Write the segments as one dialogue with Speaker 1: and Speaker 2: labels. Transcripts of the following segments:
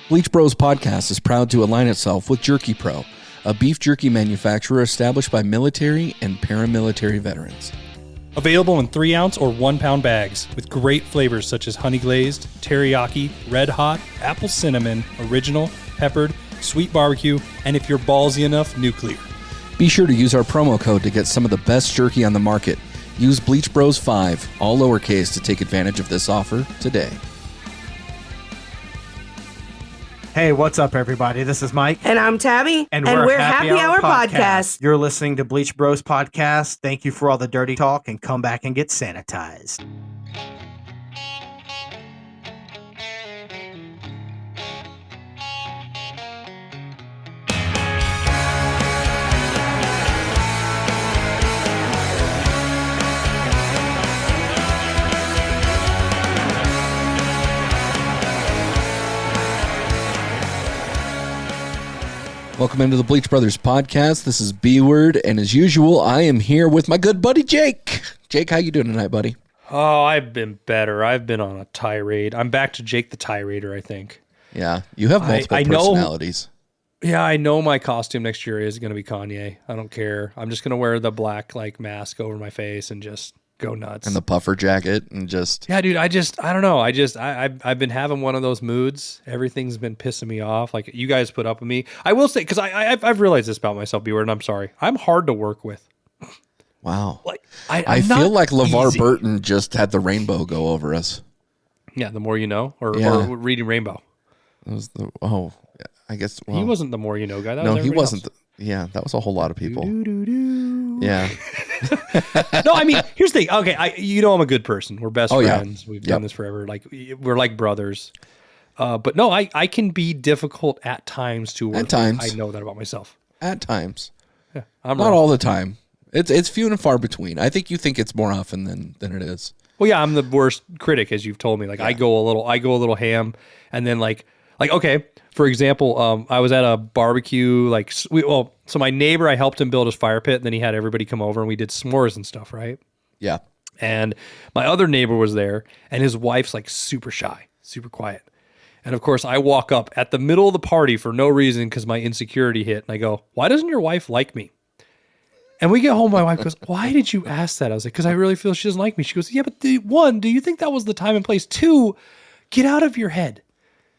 Speaker 1: Bleach Bros Podcast is proud to align itself with Jerky Pro, a beef jerky manufacturer established by military and paramilitary veterans.
Speaker 2: Available in 3-ounce or 1-pound bags with great flavors such as honey glazed, teriyaki, red hot, apple cinnamon, original, peppered, sweet barbecue, and if you're ballsy enough, nuclear.
Speaker 1: Be sure to use our promo code to get some of the best jerky on the market. Use Bleach Bros 5, all lowercase, to take advantage of this offer today.
Speaker 3: Hey, what's up, everybody? This is Mike.
Speaker 4: And I'm Tabby.
Speaker 3: And we're Happy Hour Podcast. You're listening to Bleach Bros Podcast. Thank you for all the dirty talk, and come back and get sanitized.
Speaker 1: Welcome into the Bleach Brothers Podcast. This is B-Word, and as usual, I am here with my good buddy, Jake. Jake, how you doing tonight, buddy?
Speaker 2: Oh, I've been better. I've been on a tirade. I'm back to Jake the Tirade, I think.
Speaker 1: Yeah, you have multiple personalities.
Speaker 2: Yeah, I know my costume next year is going to be Kanye. I don't care. I'm just going to wear the black mask over my face and just go nuts.
Speaker 1: And the puffer jacket and just...
Speaker 2: Yeah, dude, I don't know. I've been having one of those moods. Everything's been pissing me off. Like, you guys put up with me. I will say, because I've realized this about myself, B-Word, and I'm sorry. I'm hard to work with.
Speaker 1: Wow.
Speaker 2: Like,
Speaker 1: I feel like LeVar Burton just had the rainbow go over us.
Speaker 2: Yeah, The More You Know, or Reading Rainbow.
Speaker 1: That was I guess... Well,
Speaker 2: he wasn't the More You Know guy. That
Speaker 1: no,
Speaker 2: was
Speaker 1: he wasn't.
Speaker 2: else.
Speaker 1: That was a whole lot of people.
Speaker 2: Do-do-do-do.
Speaker 1: Yeah.
Speaker 2: No, I mean, here's the thing. Okay, I'm a good person. We're best friends.
Speaker 1: Yeah.
Speaker 2: We've done this forever. Like, we're like brothers. But no, I can be difficult at times to work.
Speaker 1: At times.
Speaker 2: I know that about myself.
Speaker 1: At times.
Speaker 2: Yeah, I'm
Speaker 1: not
Speaker 2: wrong.
Speaker 1: all the time. It's few and far between. I think you think it's more often than it is. Well,
Speaker 2: yeah, I'm the worst critic, as you've told me. Like, yeah. I go a little ham, and then like okay. For example, I was at a barbecue, so my neighbor, I helped him build his fire pit, and then he had everybody come over, and we did s'mores and stuff, right?
Speaker 1: Yeah.
Speaker 2: And my other neighbor was there, and his wife's super shy, super quiet. And of course, I walk up at the middle of the party for no reason because my insecurity hit, and I go, "Why doesn't your wife like me?" And we get home, my wife goes, "Why did you ask that?" I was like, "Because I really feel she doesn't like me." She goes, "Yeah, but one, do you think that was the time and place? 2, get out of your head."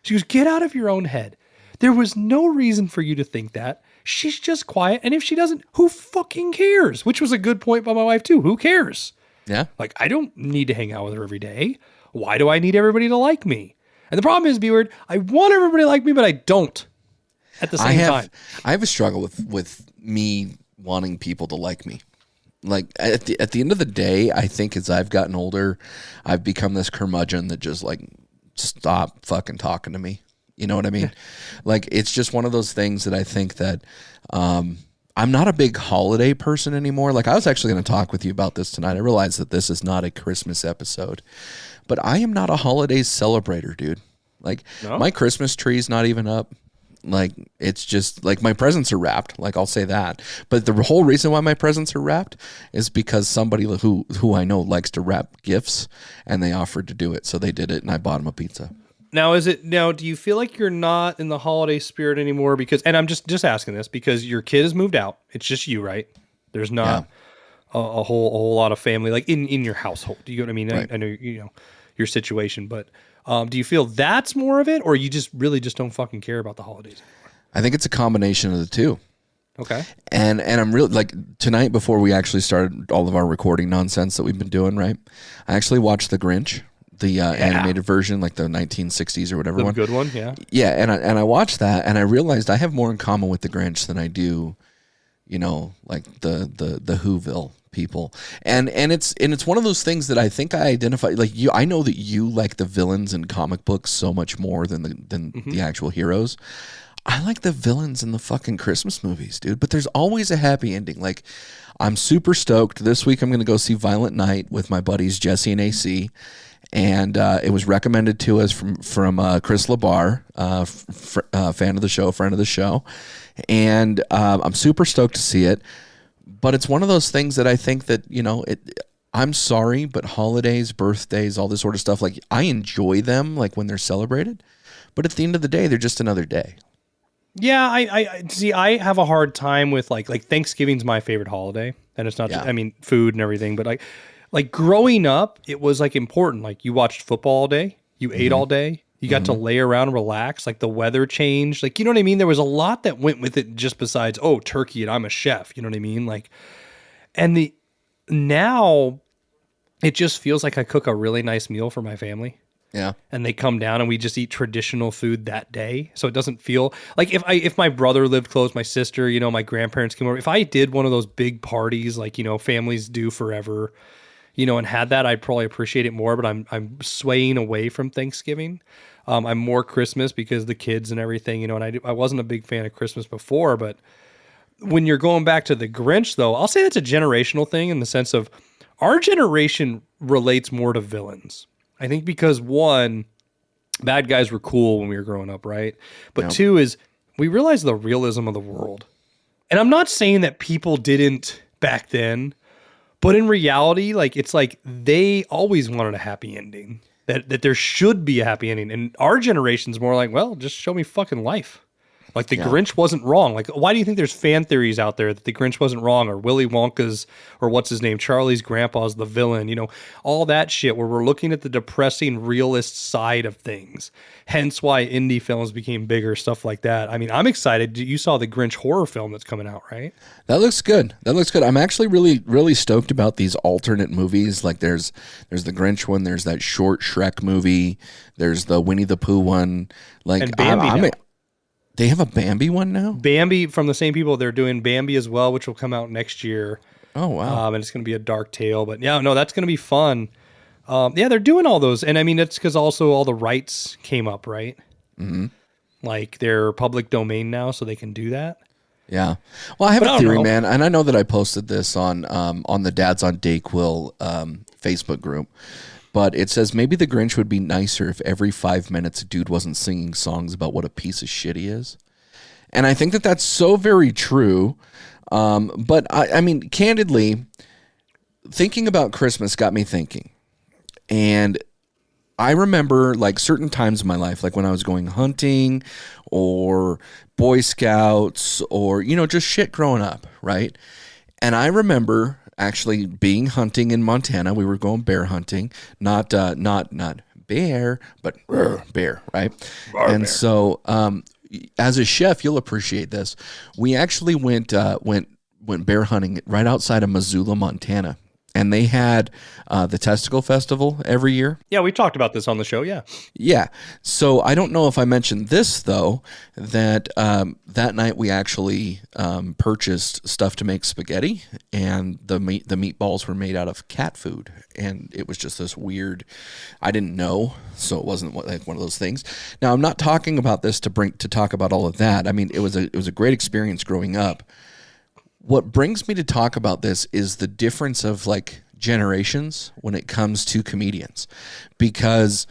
Speaker 2: She goes, "Get out of your own head. There was no reason for you to think that. She's just quiet. And if she doesn't, who fucking cares?" Which was a good point by my wife too. Who cares?
Speaker 1: Yeah.
Speaker 2: Like, I don't need to hang out with her every day. Why do I need everybody to like me? And the problem is, B-Word, I want everybody to like me, but I don't at the same time.
Speaker 1: I have a struggle with me wanting people to like me. Like, at the end of the day, I think as I've gotten older, I've become this curmudgeon that just stop fucking talking to me. You know what I mean? Like, it's just one of those things that I think that I'm not a big holiday person anymore. Like, I was actually going to talk with you about this tonight. I realize that this is not a Christmas episode, but I am not a holidays celebrator, dude. Like, My Christmas tree's not even up. Like, it's just my presents are wrapped. Like, I'll say that. But the whole reason why my presents are wrapped is because somebody who I know likes to wrap gifts, and they offered to do it. So they did it, and I bought them a pizza.
Speaker 2: Now, do you feel like you're not in the holiday spirit anymore? Because, and I'm just asking this because your kid has moved out. It's just you, right? There's not a whole lot of family in your household. Do you know what I mean? Right. I know your situation, but do you feel that's more of it, or you just really just don't fucking care about the holidays anymore?
Speaker 1: I think it's a combination of the two.
Speaker 2: Okay.
Speaker 1: And I'm really, tonight, before we actually started all of our recording nonsense that we've been doing, right? I actually watched The Grinch, the animated version, like the 1960s or whatever one.
Speaker 2: The good one, yeah.
Speaker 1: Yeah, and I watched that, and I realized I have more in common with The Grinch than I do, the Whoville people. And it's one of those things that I think I identify, I know that you like the villains in comic books so much more than the actual heroes. I like the villains in the fucking Christmas movies, dude, but there's always a happy ending. Like, I'm super stoked. This week I'm going to go see Violent Night with my buddies Jesse and AC. And it was recommended to us from Chris LaBar, fan of the show, friend of the show. And I'm super stoked to see it. But it's one of those things that I think that, I'm sorry, but holidays, birthdays, all this sort of stuff, I enjoy them, when they're celebrated. But at the end of the day, they're just another day.
Speaker 2: Yeah, I see. I have a hard time with like Thanksgiving's my favorite holiday, and it's not.
Speaker 1: Yeah.
Speaker 2: I mean, food and everything, but like growing up, it was like important. Like you watched football all day, you ate all day, you got to lay around and relax. Like the weather changed. Like you know what I mean. There was a lot that went with it, just besides turkey, and I'm a chef. You know what I mean? Like, and now it just feels like I cook a really nice meal for my family.
Speaker 1: Yeah.
Speaker 2: And they come down and we just eat traditional food that day. So it doesn't feel like if my brother lived close, my sister, my grandparents came over, if I did one of those big parties, like, families do forever, and had that, I'd probably appreciate it more, but I'm swaying away from Thanksgiving. I'm more Christmas because the kids and everything, and I wasn't a big fan of Christmas before, but when you're going back to the Grinch though, I'll say that's a generational thing in the sense of our generation relates more to villains. I think because one, bad guys were cool when we were growing up, right? But two is we realized the realism of the world. And I'm not saying that people didn't back then, but in reality, like it's like they always wanted a happy ending. That there should be a happy ending. And our generation's more like, well, just show me fucking life. Like the Grinch wasn't wrong. Like, why do you think there's fan theories out there that the Grinch wasn't wrong, or Willy Wonka's, or what's his name, Charlie's grandpa's the villain? All that shit where we're looking at the depressing realist side of things. Hence why indie films became bigger, stuff like that. I mean, I'm excited. You saw the Grinch horror film that's coming out, right?
Speaker 1: That looks good. I'm actually really, really stoked about these alternate movies. Like there's the Grinch one. There's that short Shrek movie. There's the Winnie the Pooh one. Like
Speaker 2: and Bambi.
Speaker 1: They have a Bambi one now?
Speaker 2: Bambi, from the same people, they're doing Bambi as well, which will come out next year.
Speaker 1: Oh, wow.
Speaker 2: And it's going to be a dark tale. But yeah, no, that's going to be fun. They're doing all those. And I mean, it's because also all the rights came up, right? Mm-hmm. Like they're public domain now, so they can do that.
Speaker 1: Yeah. Well, I have a theory, man. And I know that I posted this on the Dads on Dayquil Facebook group. But it says maybe the Grinch would be nicer if every 5 minutes a dude wasn't singing songs about what a piece of shit he is. And I think that that's so very true. But I mean, candidly, thinking about Christmas got me thinking. And I remember like certain times in my life, like when I was going hunting or Boy Scouts or, just shit growing up, right? And I remember actually being hunting in Montana. We were going bear hunting, not bear, but bear, right? And bear. So, as a chef, you'll appreciate this. We actually went bear hunting right outside of Missoula, Montana. And they had the Testicle Festival every year.
Speaker 2: Yeah, we talked about this on the show, yeah.
Speaker 1: Yeah. So I don't know if I mentioned this, though, that that night we actually purchased stuff to make spaghetti, and the meatballs were made out of cat food. And it was just this weird, I didn't know, so it wasn't like one of those things. Now, I'm not talking about this to talk about all of that. I mean, it was a great experience growing up. What brings me to talk about this is the difference of like generations when it comes to comedians, because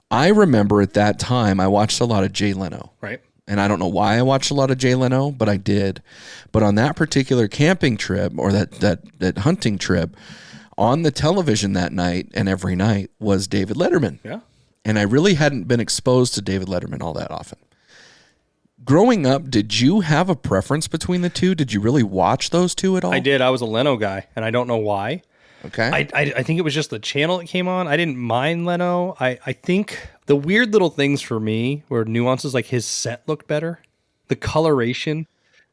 Speaker 1: I remember at that time I watched a lot of Jay Leno.
Speaker 2: Right.
Speaker 1: And I don't know why I watched a lot of Jay Leno, but I did. But on that particular camping trip or that hunting trip, on the television that night and every night was David Letterman.
Speaker 2: Yeah.
Speaker 1: And I really hadn't been exposed to David Letterman all that often. Growing up, did you have a preference between the two? Did you really watch those two at all?
Speaker 2: I did. I was a Leno guy, and I don't know why.
Speaker 1: Okay.
Speaker 2: I think it was just the channel it came on. I didn't mind Leno. I think the weird little things for me were nuances, like his set looked better. The coloration.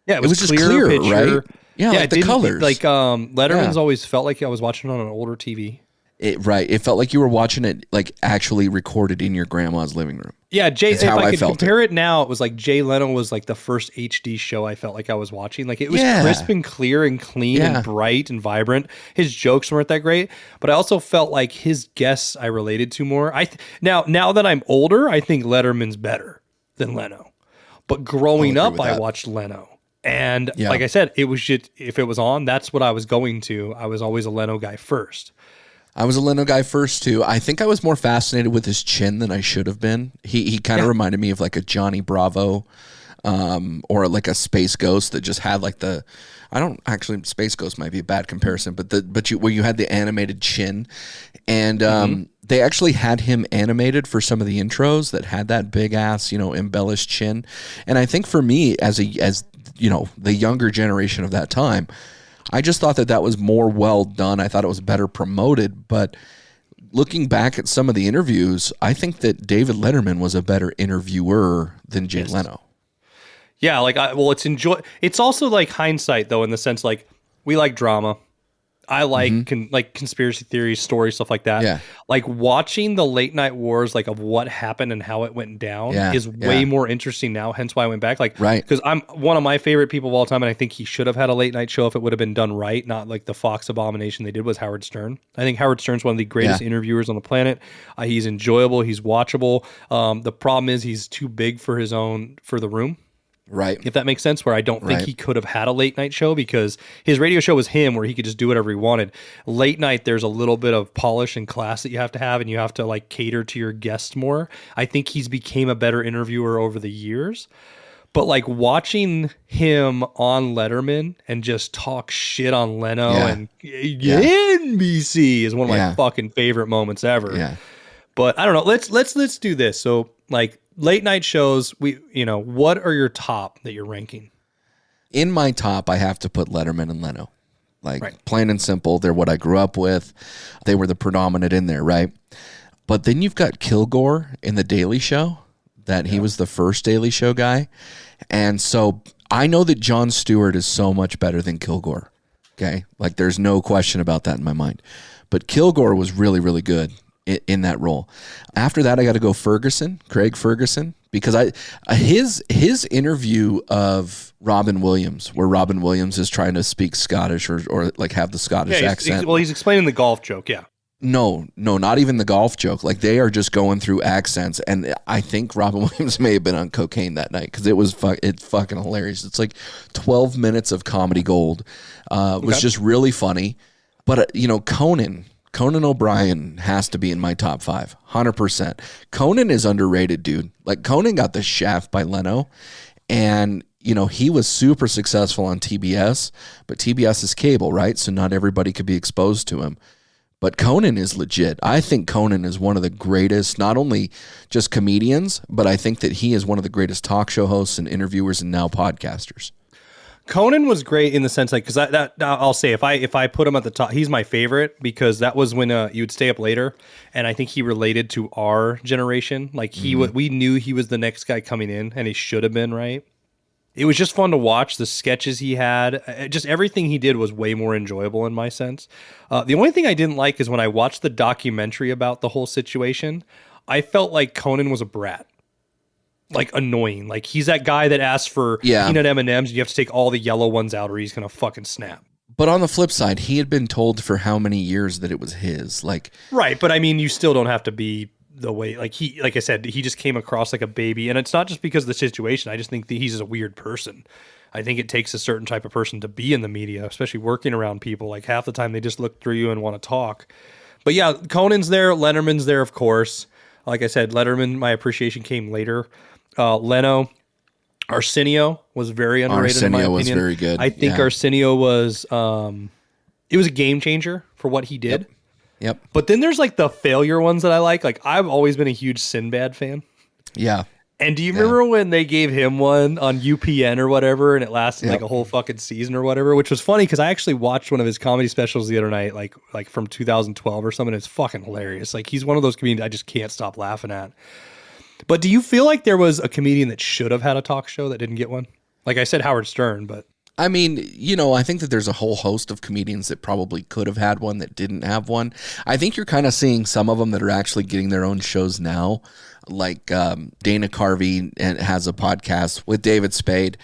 Speaker 2: Yeah, it was just clear, picture.
Speaker 1: Right? Yeah, like the colors.
Speaker 2: Like Letterman's always felt like I was watching it on an older TV.
Speaker 1: It felt like you were watching it like actually recorded in your grandma's living room.
Speaker 2: Yeah, if I could compare it now, it was like Jay Leno was like the first HD show I felt like I was watching. Like it was crisp and clear and clean and bright and vibrant. His jokes weren't that great, but I also felt like his guests I related to more. Now that I'm older, I think Letterman's better than Leno. But growing up, I watched Leno. And like I said, it was just, if it was on, that's what I was going to. I was always a Leno guy first.
Speaker 1: I was a Leno guy first, too. I think I was more fascinated with his chin than I should have been. He kind of reminded me of like a Johnny Bravo or like a Space Ghost that just had like Space Ghost might be a bad comparison, where you had the animated chin, and they actually had him animated for some of the intros that had that big ass, embellished chin. And I think for me, as the younger generation of that time, I just thought that was more well done. I thought it was better promoted. But looking back at some of the interviews, I think that David Letterman was a better interviewer than Jay Leno.
Speaker 2: Yeah, it's also like hindsight though, in the sense like we like drama. I like conspiracy theories, stories, stuff like that.
Speaker 1: Yeah.
Speaker 2: Like watching the late night wars, like of what happened and how it went down is way more interesting now. Hence why I went back. Because I'm one of my favorite people of all time. And I think he should have had a late night show if it would have been done right. Not like the Fox abomination they did was Howard Stern. I think Howard Stern's one of the greatest interviewers on the planet. He's enjoyable. He's watchable. The problem is he's too big for the room.
Speaker 1: Right.
Speaker 2: If that makes sense, where I don't think he could have had a late night show because his radio show was him where he could just do whatever he wanted. Late night, there's a little bit of polish and class that you have to have, and you have to like cater to your guest more. I think he's became a better interviewer over the years. But like watching him on Letterman and just talk shit on Leno and NBC is one of my fucking favorite moments ever.
Speaker 1: Yeah.
Speaker 2: But I don't know. Let's do this. So like late night shows, what are your top that you're ranking?
Speaker 1: In my top, I have to put Letterman and Leno. Plain and simple, they're what I grew up with. They were the predominant in there, right? But then you've got Kilgore in The Daily Show, that he was the first Daily Show guy. And so I know that Jon Stewart is so much better than Kilgore, okay? Like there's no question about that in my mind. But Kilgore was really, really good in that role. After that, I got to go Craig Ferguson, because his interview of Robin Williams, where Robin Williams is trying to speak Scottish or like have the Scottish accent.
Speaker 2: He's explaining the golf joke, yeah.
Speaker 1: No, not even the golf joke. Like they are just going through accents, and I think Robin Williams may have been on cocaine that night because it's fucking hilarious. It's like 12 minutes of comedy gold. It was just really funny. But Conan O'Brien has to be in my top 5, 100%. Conan is underrated, dude. Like Conan got the shaft by Leno, and he was super successful on TBS, but TBS is cable, right? So not everybody could be exposed to him. But Conan is legit. I think Conan is one of the greatest, not only just comedians, but I think that he is one of the greatest talk show hosts and interviewers and now podcasters.
Speaker 2: Conan was great in the sense because that I'll say if I put him at the top, he's my favorite because that was when you'd stay up later, and I think he related to our generation. Like we knew he was the next guy coming in, and he should have been, right. It was just fun to watch the sketches he had. Just everything he did was way more enjoyable in my sense. The only thing I didn't like is when I watched the documentary about the whole situation, I felt like Conan was a brat. Like annoying. Like he's that guy that asks for peanut M&Ms and you have to take all the yellow ones out or he's going to fucking snap.
Speaker 1: But on the flip side, he had been told for how many years that it was his.
Speaker 2: Right, but I mean, you still don't have to be the way, like I said, he just came across like a baby, and it's not just because of the situation. I just think that he's a weird person. I think it takes a certain type of person to be in the media, especially working around people. Like half the time they just look through you and want to talk. But yeah, Conan's there, Letterman's there, of course. Like I said, Letterman, my appreciation came later. Leno, Arsenio was very underrated.
Speaker 1: Arsenio
Speaker 2: in my
Speaker 1: was
Speaker 2: opinion.
Speaker 1: very good.
Speaker 2: I think Arsenio was it was a game changer for what he did.
Speaker 1: Yep.
Speaker 2: But then there's like the failure ones that I like. Like I've always been a huge Sinbad fan.
Speaker 1: Yeah.
Speaker 2: And do you remember when they gave him one on UPN or whatever, and it lasted like a whole fucking season or whatever, which was funny because I actually watched one of his comedy specials the other night, like from 2012 or something. It's fucking hilarious. Like he's one of those comedians I just can't stop laughing at. But do you feel like there was a comedian that should have had a talk show that didn't get one? Like I said, Howard Stern, but...
Speaker 1: I mean, I think that there's a whole host of comedians that probably could have had one that didn't have one. I think you're kind of seeing some of them that are actually getting their own shows now. Like Dana Carvey has a podcast with David Spade,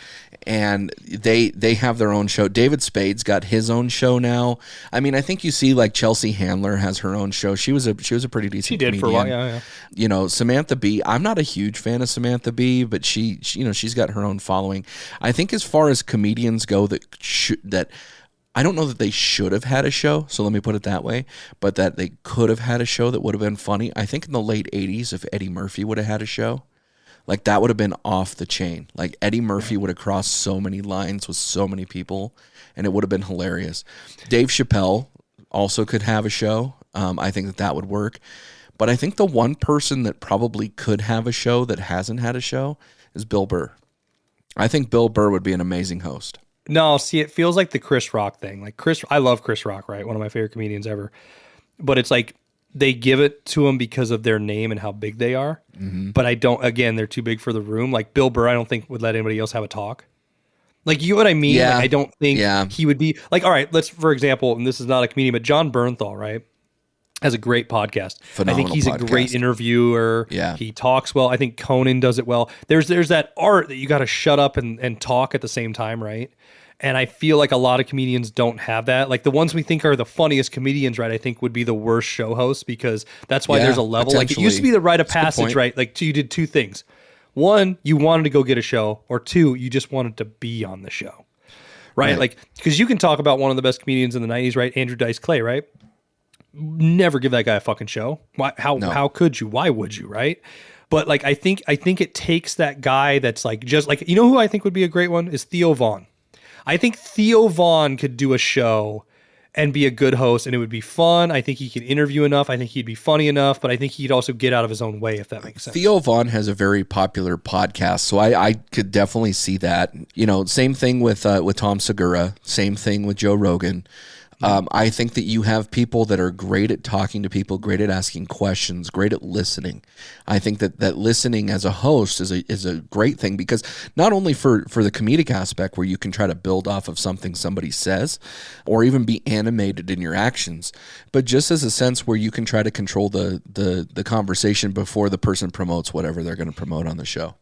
Speaker 1: and they have their own show. David Spade's got his own show now. I mean, I think you see like Chelsea Handler has her own show. She was a pretty decent.
Speaker 2: She did
Speaker 1: comedian.
Speaker 2: for a while, yeah.
Speaker 1: Samantha Bee. I'm not a huge fan of Samantha Bee, but she's got her own following. I think as far as comedians go, that I don't know that they should have had a show, so let me put it that way, but that they could have had a show that would have been funny. I think in the late 80s, if Eddie Murphy would have had a show, Like that would have been off the chain. Like Eddie Murphy would have crossed so many lines with so many people, and it would have been hilarious. Dave Chappelle also could have a show. I think that would work. But I think the one person that probably could have a show that hasn't had a show is Bill Burr. I think Bill Burr would be an amazing host.
Speaker 2: No, see, it feels like the Chris Rock thing. Like I love Chris Rock, right? One of my favorite comedians ever. But it's like they give it to him because of their name and how big they are. Mm-hmm. But they're too big for the room. Like Bill Burr, I don't think would let anybody else have a talk. Like, you know what I mean?
Speaker 1: Yeah.
Speaker 2: Like, I don't think he would be like, all right, for example, and this is not a comedian, but John Bernthal, right? Has a great podcast.
Speaker 1: Phenomenal
Speaker 2: I think he's
Speaker 1: podcast.
Speaker 2: a great interviewer.
Speaker 1: Yeah.
Speaker 2: He talks well. I think Conan does it well. There's that art that you got to shut up and talk at the same time, right? And I feel like a lot of comedians don't have that. Like the ones we think are the funniest comedians, right, I think would be the worst show hosts, because that's why there's a level. Like it used to be the rite of passage, right? Like you did two things. One, you wanted to go get a show, or two, you just wanted to be on the show, right? Like, because you can talk about one of the best comedians in the 90s, right? Andrew Dice Clay, right? Never give that guy a fucking show. Why? How could you? Why would you? Right? But like, I think it takes that guy that's like, just like, you know who I think would be a great one is Theo Vaughn. I think Theo Vaughn could do a show and be a good host, and it would be fun. I think he could interview enough. I think he'd be funny enough, but I think he'd also get out of his own way, if that makes sense.
Speaker 1: Theo Vaughn has a very popular podcast, so I could definitely see that. You know, same thing with Tom Segura, same thing with Joe Rogan. I think that you have people that are great at talking to people, great at asking questions, great at listening. I think that listening as a host is a great thing, because not only for the comedic aspect where you can try to build off of something somebody says or even be animated in your actions, but just as a sense where you can try to control the conversation before the person promotes whatever they're going to promote on the show.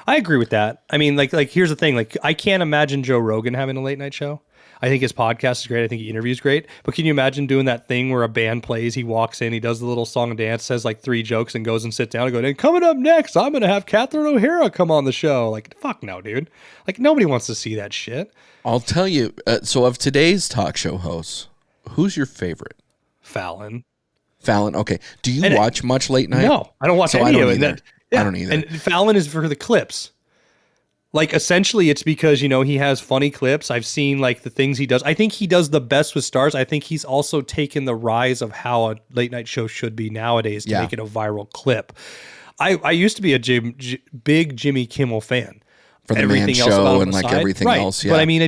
Speaker 2: I agree with that. I mean, like here's the thing. Like, I can't imagine Joe Rogan having a late night show. I think his podcast is great. I think he interviews great. But can you imagine doing that thing where a band plays, he walks in, he does the little song and dance, says like 3 jokes, and goes and sits down and goes, and coming up next, I'm going to have Catherine O'Hara come on the show. Like, fuck no, dude. Like, nobody wants to see that shit.
Speaker 1: I'll tell you. So of today's talk show hosts, who's your favorite?
Speaker 2: Fallon.
Speaker 1: Okay. Do you watch much late night?
Speaker 2: No, I don't watch any of it.
Speaker 1: I don't either.
Speaker 2: And Fallon is for the clips. Like, essentially, it's because, you know, he has funny clips. I've seen, like, the things he does. I think he does the best with stars. I think he's also taken the rise of how a late-night show should be nowadays to make it a viral clip. I used to be a big Jimmy Kimmel fan.
Speaker 1: For the Man Show and, like, everything else, yeah.
Speaker 2: But, I mean,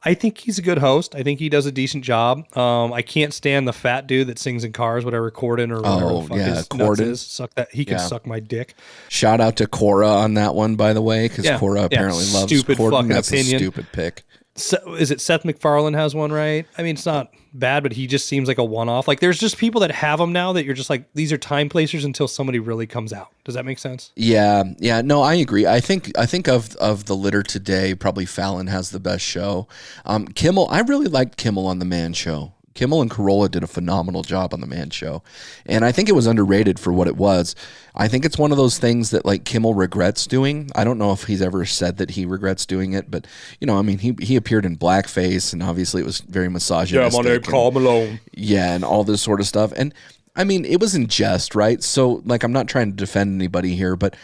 Speaker 2: I think he's a good host. I think he does a decent job. I can't stand the fat dude that sings in cars, whatever, Corden or whatever the fuck his nuts is. Suck that. He can suck my dick.
Speaker 1: Shout out to Cora on that one, by the way, because Cora apparently loves
Speaker 2: stupid
Speaker 1: Corden.
Speaker 2: Fucking
Speaker 1: That's
Speaker 2: opinion.
Speaker 1: a stupid pick.
Speaker 2: So, is it Seth MacFarlane has one, right? I mean, it's not bad, but he just seems like a one-off. Like, there's just people that have them now that you're just like, these are time placers until somebody really comes out. Does that make sense?
Speaker 1: Yeah. No, I agree. I think of the litter today, probably Fallon has the best show. Kimmel, I really liked Kimmel on the Man Show. Kimmel and Carolla did a phenomenal job on the Man Show, and I think it was underrated for what it was. I think it's one of those things that, like, Kimmel regrets doing. I don't know if he's ever said that he regrets doing it, but, you know, I mean, he appeared in blackface, and obviously it was very misogynistic.
Speaker 2: Yeah, my name Carl Malone.
Speaker 1: Yeah, and all this sort of stuff. And, I mean, it was in jest, right? So, like, I'm not trying to defend anybody here, but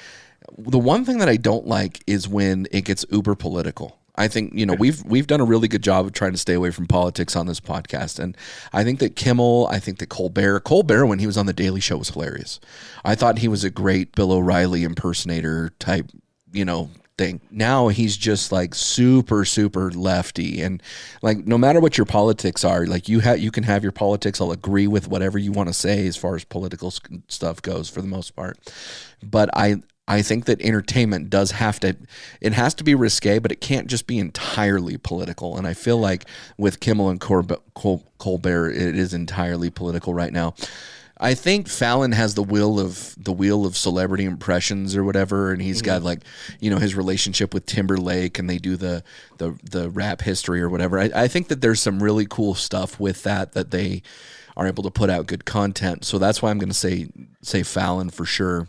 Speaker 1: the one thing that I don't like is when it gets uber political. I think, you know, we've done a really good job of trying to stay away from politics on this podcast. And I think that Kimmel, I think that Colbert, when he was on The Daily Show, was hilarious. I thought he was a great Bill O'Reilly impersonator type, you know, thing. Now he's just like super, super lefty. And like, no matter what your politics are, like you can have your politics. I'll agree with whatever you want to say as far as political stuff goes for the most part. But I think that entertainment has to be risque, but it can't just be entirely political. And I feel like with Kimmel and Colbert, it is entirely political right now. I think Fallon has the wheel of celebrity impressions or whatever, and he's got, like, you know, his relationship with Timberlake, and they do the rap history or whatever. I think that there's some really cool stuff with that they are able to put out good content. So that's why I'm going to say Fallon for sure.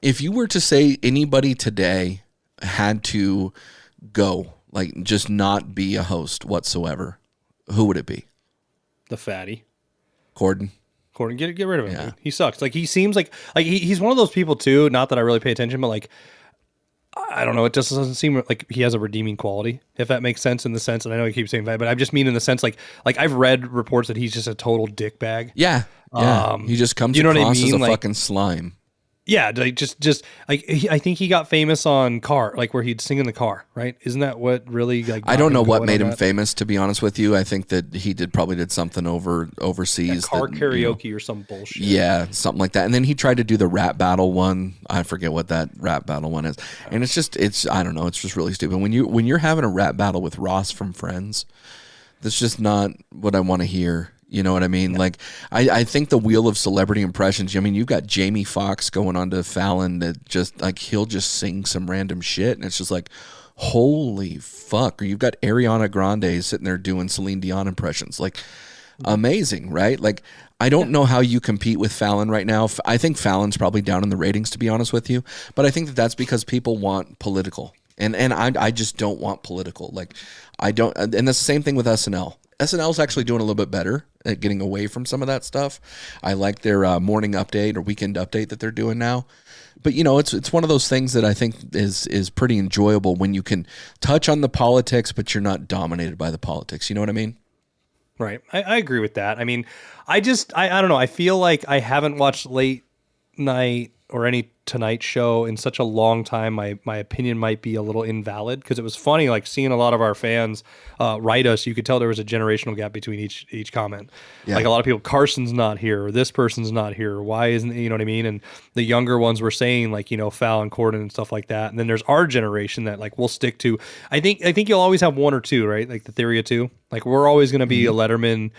Speaker 1: If you were to say anybody today had to go, like, just not be a host whatsoever, who would it be?
Speaker 2: The fatty.
Speaker 1: Corden?
Speaker 2: Courtney, get rid of him.
Speaker 1: Yeah.
Speaker 2: Dude. He sucks. Like he seems like he's one of those people too. Not that I really pay attention, but like I don't know. It just doesn't seem like he has a redeeming quality, if that makes sense. In the sense, and I know he keeps saying that, but I just mean in the sense like I've read reports that he's just a total dickbag.
Speaker 1: Yeah. He just comes across as a fucking slime.
Speaker 2: Yeah, like just like I think he got famous on Car, like where he'd sing in the car, right? Isn't that what really like?
Speaker 1: I don't know what made him famous, to be honest with you. I think that he probably did something overseas,
Speaker 2: car karaoke or some bullshit.
Speaker 1: Yeah, something like that. And then he tried to do the rap battle one. I forget what that rap battle one is. And it's I don't know. It's just really stupid. When you're having a rap battle with Ross from Friends, that's just not what I want to hear. You know what I mean? Yeah. Like, I think the wheel of celebrity impressions, I mean, you've got Jamie Foxx going on to Fallon that just, like, he'll just sing some random shit, and it's just like, holy fuck. Or you've got Ariana Grande sitting there doing Celine Dion impressions. Like, amazing, right? Like, I don't know how you compete with Fallon right now. I think Fallon's probably down in the ratings, to be honest with you, but I think that's because people want political. And I just don't want political. Like, I don't, and that's the same thing with SNL. SNL's actually doing a little bit better at getting away from some of that stuff. I like their morning update or weekend update that they're doing now. But, you know, it's one of those things that I think is pretty enjoyable when you can touch on the politics, but you're not dominated by the politics. You know what I mean?
Speaker 2: Right. I agree with that. I mean, I don't know. I feel like I haven't watched late night or any Tonight Show in such a long time. My opinion might be a little invalid because it was funny, like seeing a lot of our fans write us. You could tell there was a generational gap between each comment. Yeah. Like a lot of people, Carson's not here, or this person's not here. Or why isn't, you know what I mean? And the younger ones were saying like, you know, Fallon and Corden and stuff like that. And then there's our generation that like we'll stick to. I think you'll always have one or two, right? Like the theory of two. Like we're always going to be a Letterman,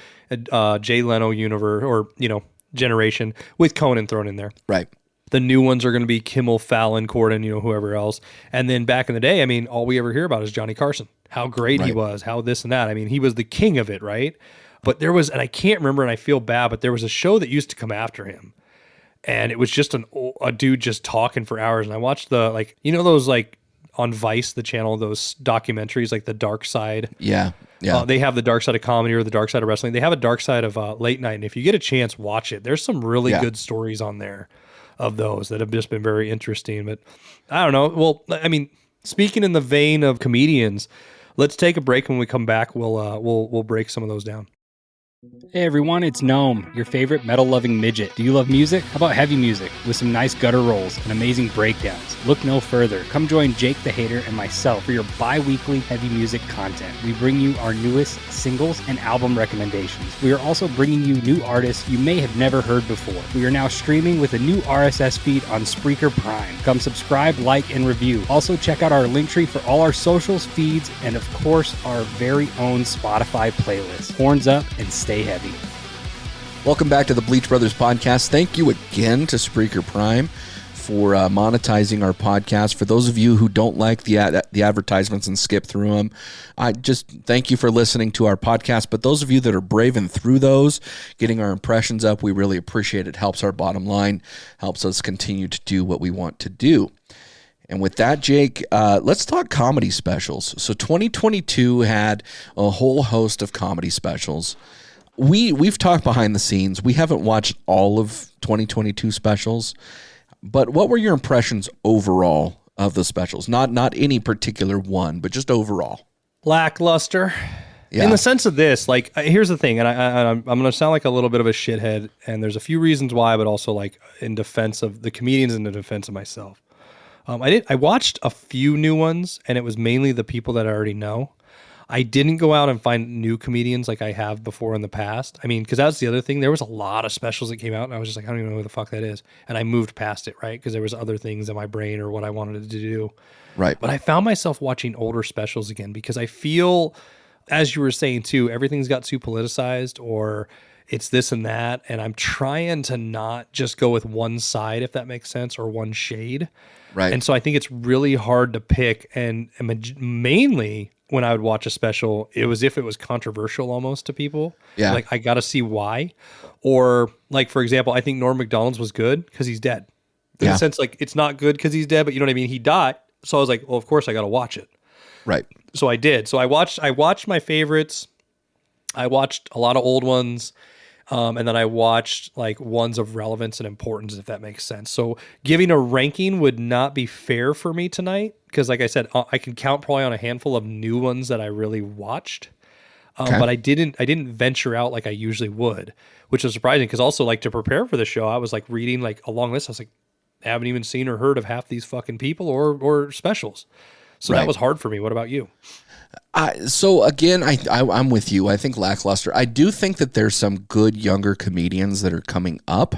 Speaker 2: Jay Leno universe, or you know, generation with Conan thrown in there,
Speaker 1: right?
Speaker 2: The new ones are going to be Kimmel, Fallon, Corden, you know, whoever else. And then back in the day, I mean, all we ever hear about is Johnny Carson, how great he was, how this and that. I mean, he was the king of it, right? But there was, and I can't remember, and I feel bad, but there was a show that used to come after him. And it was just a dude just talking for hours. And I watched the, like, you know, those like on Vice, the channel, those documentaries, like the dark side.
Speaker 1: Yeah. Yeah.
Speaker 2: They have the dark side of comedy or the dark side of wrestling. They have a dark side of late night. And if you get a chance, watch it. There's some really good stories on there of those that have just been very interesting. But I don't know. Well, I mean, speaking in the vein of comedians, let's take a break. When we come back, we'll break some of those down.
Speaker 4: Hey everyone, it's Gnome, your favorite metal-loving midget. Do you love music? How about heavy music with some nice gutter rolls and amazing breakdowns? Look no further. Come join Jake the Hater and myself for your bi-weekly heavy music content. We bring you our newest singles and album recommendations. We are also bringing you new artists you may have never heard before. We are now streaming with a new RSS feed on Spreaker Prime. Come subscribe, like, and review. Also check out our Linktree for all our socials, feeds, and of course our very own Spotify playlist. Horns up and stay heavy.
Speaker 1: Welcome back to the Bleach Brothers Podcast. Thank you again to Spreaker Prime for monetizing our podcast. For those of you who don't like the advertisements and skip through them, I just thank you for listening to our podcast. But those of you that are braving through those, getting our impressions up, we really appreciate it. Helps our bottom line, helps us continue to do what we want to do. And with that, Jake, let's talk comedy specials. So 2022 had a whole host of comedy specials. We've talked behind the scenes. We haven't watched all of 2022 specials, but what were your impressions overall of the specials? Not any particular one, but just overall.
Speaker 2: Lackluster. Yeah. In the sense of this, like, here's the thing, and I'm going to sound like a little bit of a shithead, and there's a few reasons why, but also like in defense of the comedians and in defense of myself. I watched a few new ones, and it was mainly the people that I already know. I didn't go out and find new comedians like I have before in the past. I mean, because that's the other thing. There was a lot of specials that came out, and I was just like, I don't even know who the fuck that is. And I moved past it, right? Because there was other things in my brain or what I wanted to do.
Speaker 1: Right.
Speaker 2: But I found myself watching older specials again because I feel, as you were saying too, everything's got too politicized or it's this and that. And I'm trying to not just go with one side, if that makes sense, or one shade.
Speaker 1: Right.
Speaker 2: And so I think it's really hard to pick. And mainly when I would watch a special, it was if it was controversial almost to people.
Speaker 1: Yeah.
Speaker 2: Like, I got to see why. Or, like, for example, I think Norm Macdonald's was good because he's dead. In a sense, like, it's not good because he's dead, but you know what I mean? He died. So I was like, well, of course I got to watch it.
Speaker 1: Right.
Speaker 2: So I did. So I watched my favorites. I watched a lot of old ones. And then I watched like ones of relevance and importance, if that makes sense. So giving a ranking would not be fair for me tonight because, like I said, I can count probably on a handful of new ones that I really watched. But I didn't venture out like I usually would, which was surprising because also like to prepare for the show, I was like reading like a long list. I was like, I haven't even seen or heard of half these fucking people or specials. So that was hard for me. What about you?
Speaker 1: So again, I'm with you. I think lackluster. I do think that there's some good younger comedians that are coming up,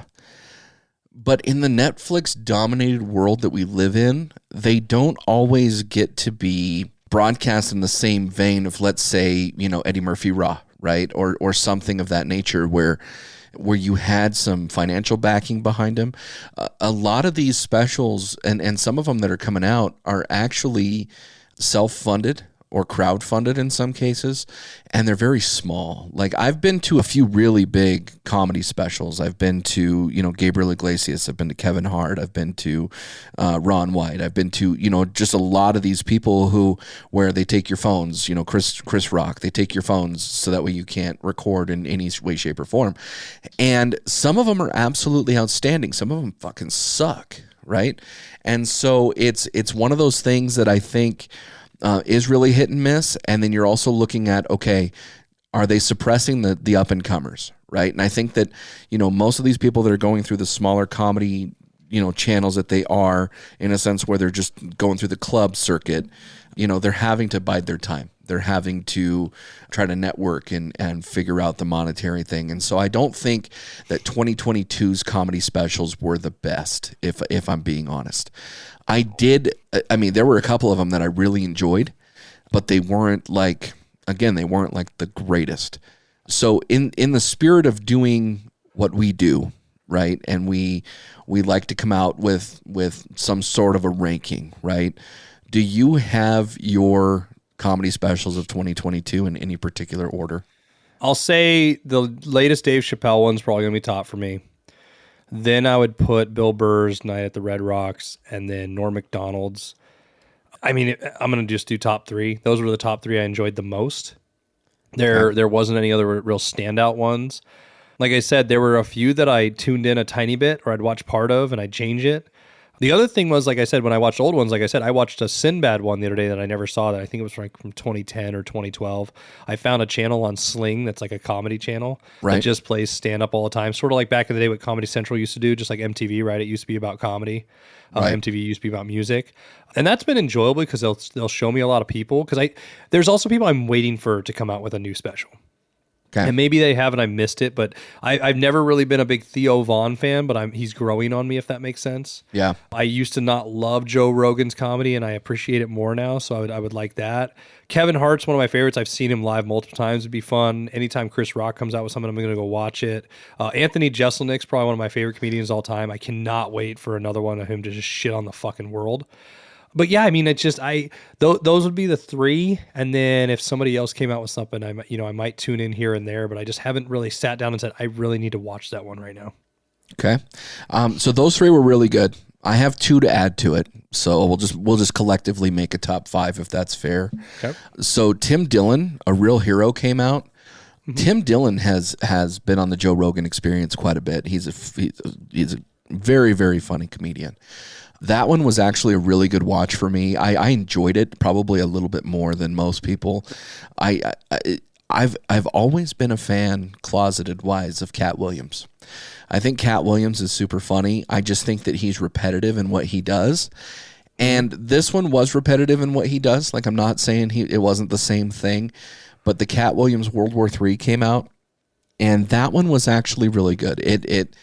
Speaker 1: but in the Netflix dominated world that we live in, they don't always get to be broadcast in the same vein of, let's say, Eddie Murphy Raw, right? Or something of that nature where you had some financial backing behind him. A lot of these specials and some of them that are coming out are actually self-funded or crowd-funded in some cases, and they're very small. Like, I've been to a few really big comedy specials. I've been to, Gabriel Iglesias. I've been to Kevin Hart. I've been to Ron White. I've been to, just a lot of these people where they take your phones, Chris Rock, they take your phones so that way you can't record in any way, shape, or form. And some of them are absolutely outstanding. Some of them fucking suck, right? And so it's one of those things that I think is really hit and miss. And then you're also looking at, okay, are they suppressing the up and comers, right? And I think that, most of these people that are going through the smaller comedy, channels that they are, in a sense where they're just going through the club circuit, they're having to bide their time. They're having to try to network and figure out the monetary thing. And so I don't think that 2022's comedy specials were the best, if I'm being honest. There were a couple of them that I really enjoyed, but they weren't like the greatest. So in the spirit of doing what we do, right? And we like to come out with some sort of a ranking, right? Do you have your comedy specials of 2022 in any particular order?
Speaker 2: I'll say the latest Dave Chappelle one's probably going to be top for me. Then I would put Bill Burr's Night at the Red Rocks and then Norm Macdonald's. I'm going to just do top three. Those were the top three I enjoyed the most. There wasn't any other real standout ones. Like I said, there were a few that I tuned in a tiny bit or I'd watch part of and I'd change it. The other thing was, like I said, when I watched old ones, like I said, I watched a Sinbad one the other day that I never saw that I think it was from 2010 or 2012. I found a channel on Sling that's like a comedy channel that just plays stand-up all the time. Sort of like back in the day what Comedy Central used to do, just like MTV, right? It used to be about comedy. MTV used to be about music. And that's been enjoyable because they'll show me a lot of people. Because there's also people I'm waiting for to come out with a new special. Okay. And maybe they have and I missed it, but I've never really been a big Theo Von fan, but he's growing on me, if that makes sense. Yeah. I used to not love Joe Rogan's comedy, and I appreciate it more now, so I would like that. Kevin Hart's one of my favorites. I've seen him live multiple times. It'd be fun. Anytime Chris Rock comes out with something, I'm going to go watch it. Anthony Jeselnik's probably one of my favorite comedians of all time. I cannot wait for another one of him to just shit on the fucking world. But yeah, it's just those would be the three, and then if somebody else came out with something, I might tune in here and there, but I just haven't really sat down and said I really need to watch that one right now. Okay,
Speaker 1: so those three were really good. I have two to add to it, so we'll just collectively make a top five if that's fair. Okay. So Tim Dillon, A Real Hero, came out. Mm-hmm. Tim Dillon has been on the Joe Rogan Experience quite a bit. He's a very, very funny comedian. That one was actually a really good watch for me. I enjoyed it probably a little bit more than most people. I've always been a fan, closeted wise, of Cat Williams. I think Cat Williams is super funny. I just think that he's repetitive in what he does. And this one was repetitive in what he does. Like, I'm not saying it wasn't the same thing, but the Cat Williams World War III came out, and that one was actually really good. It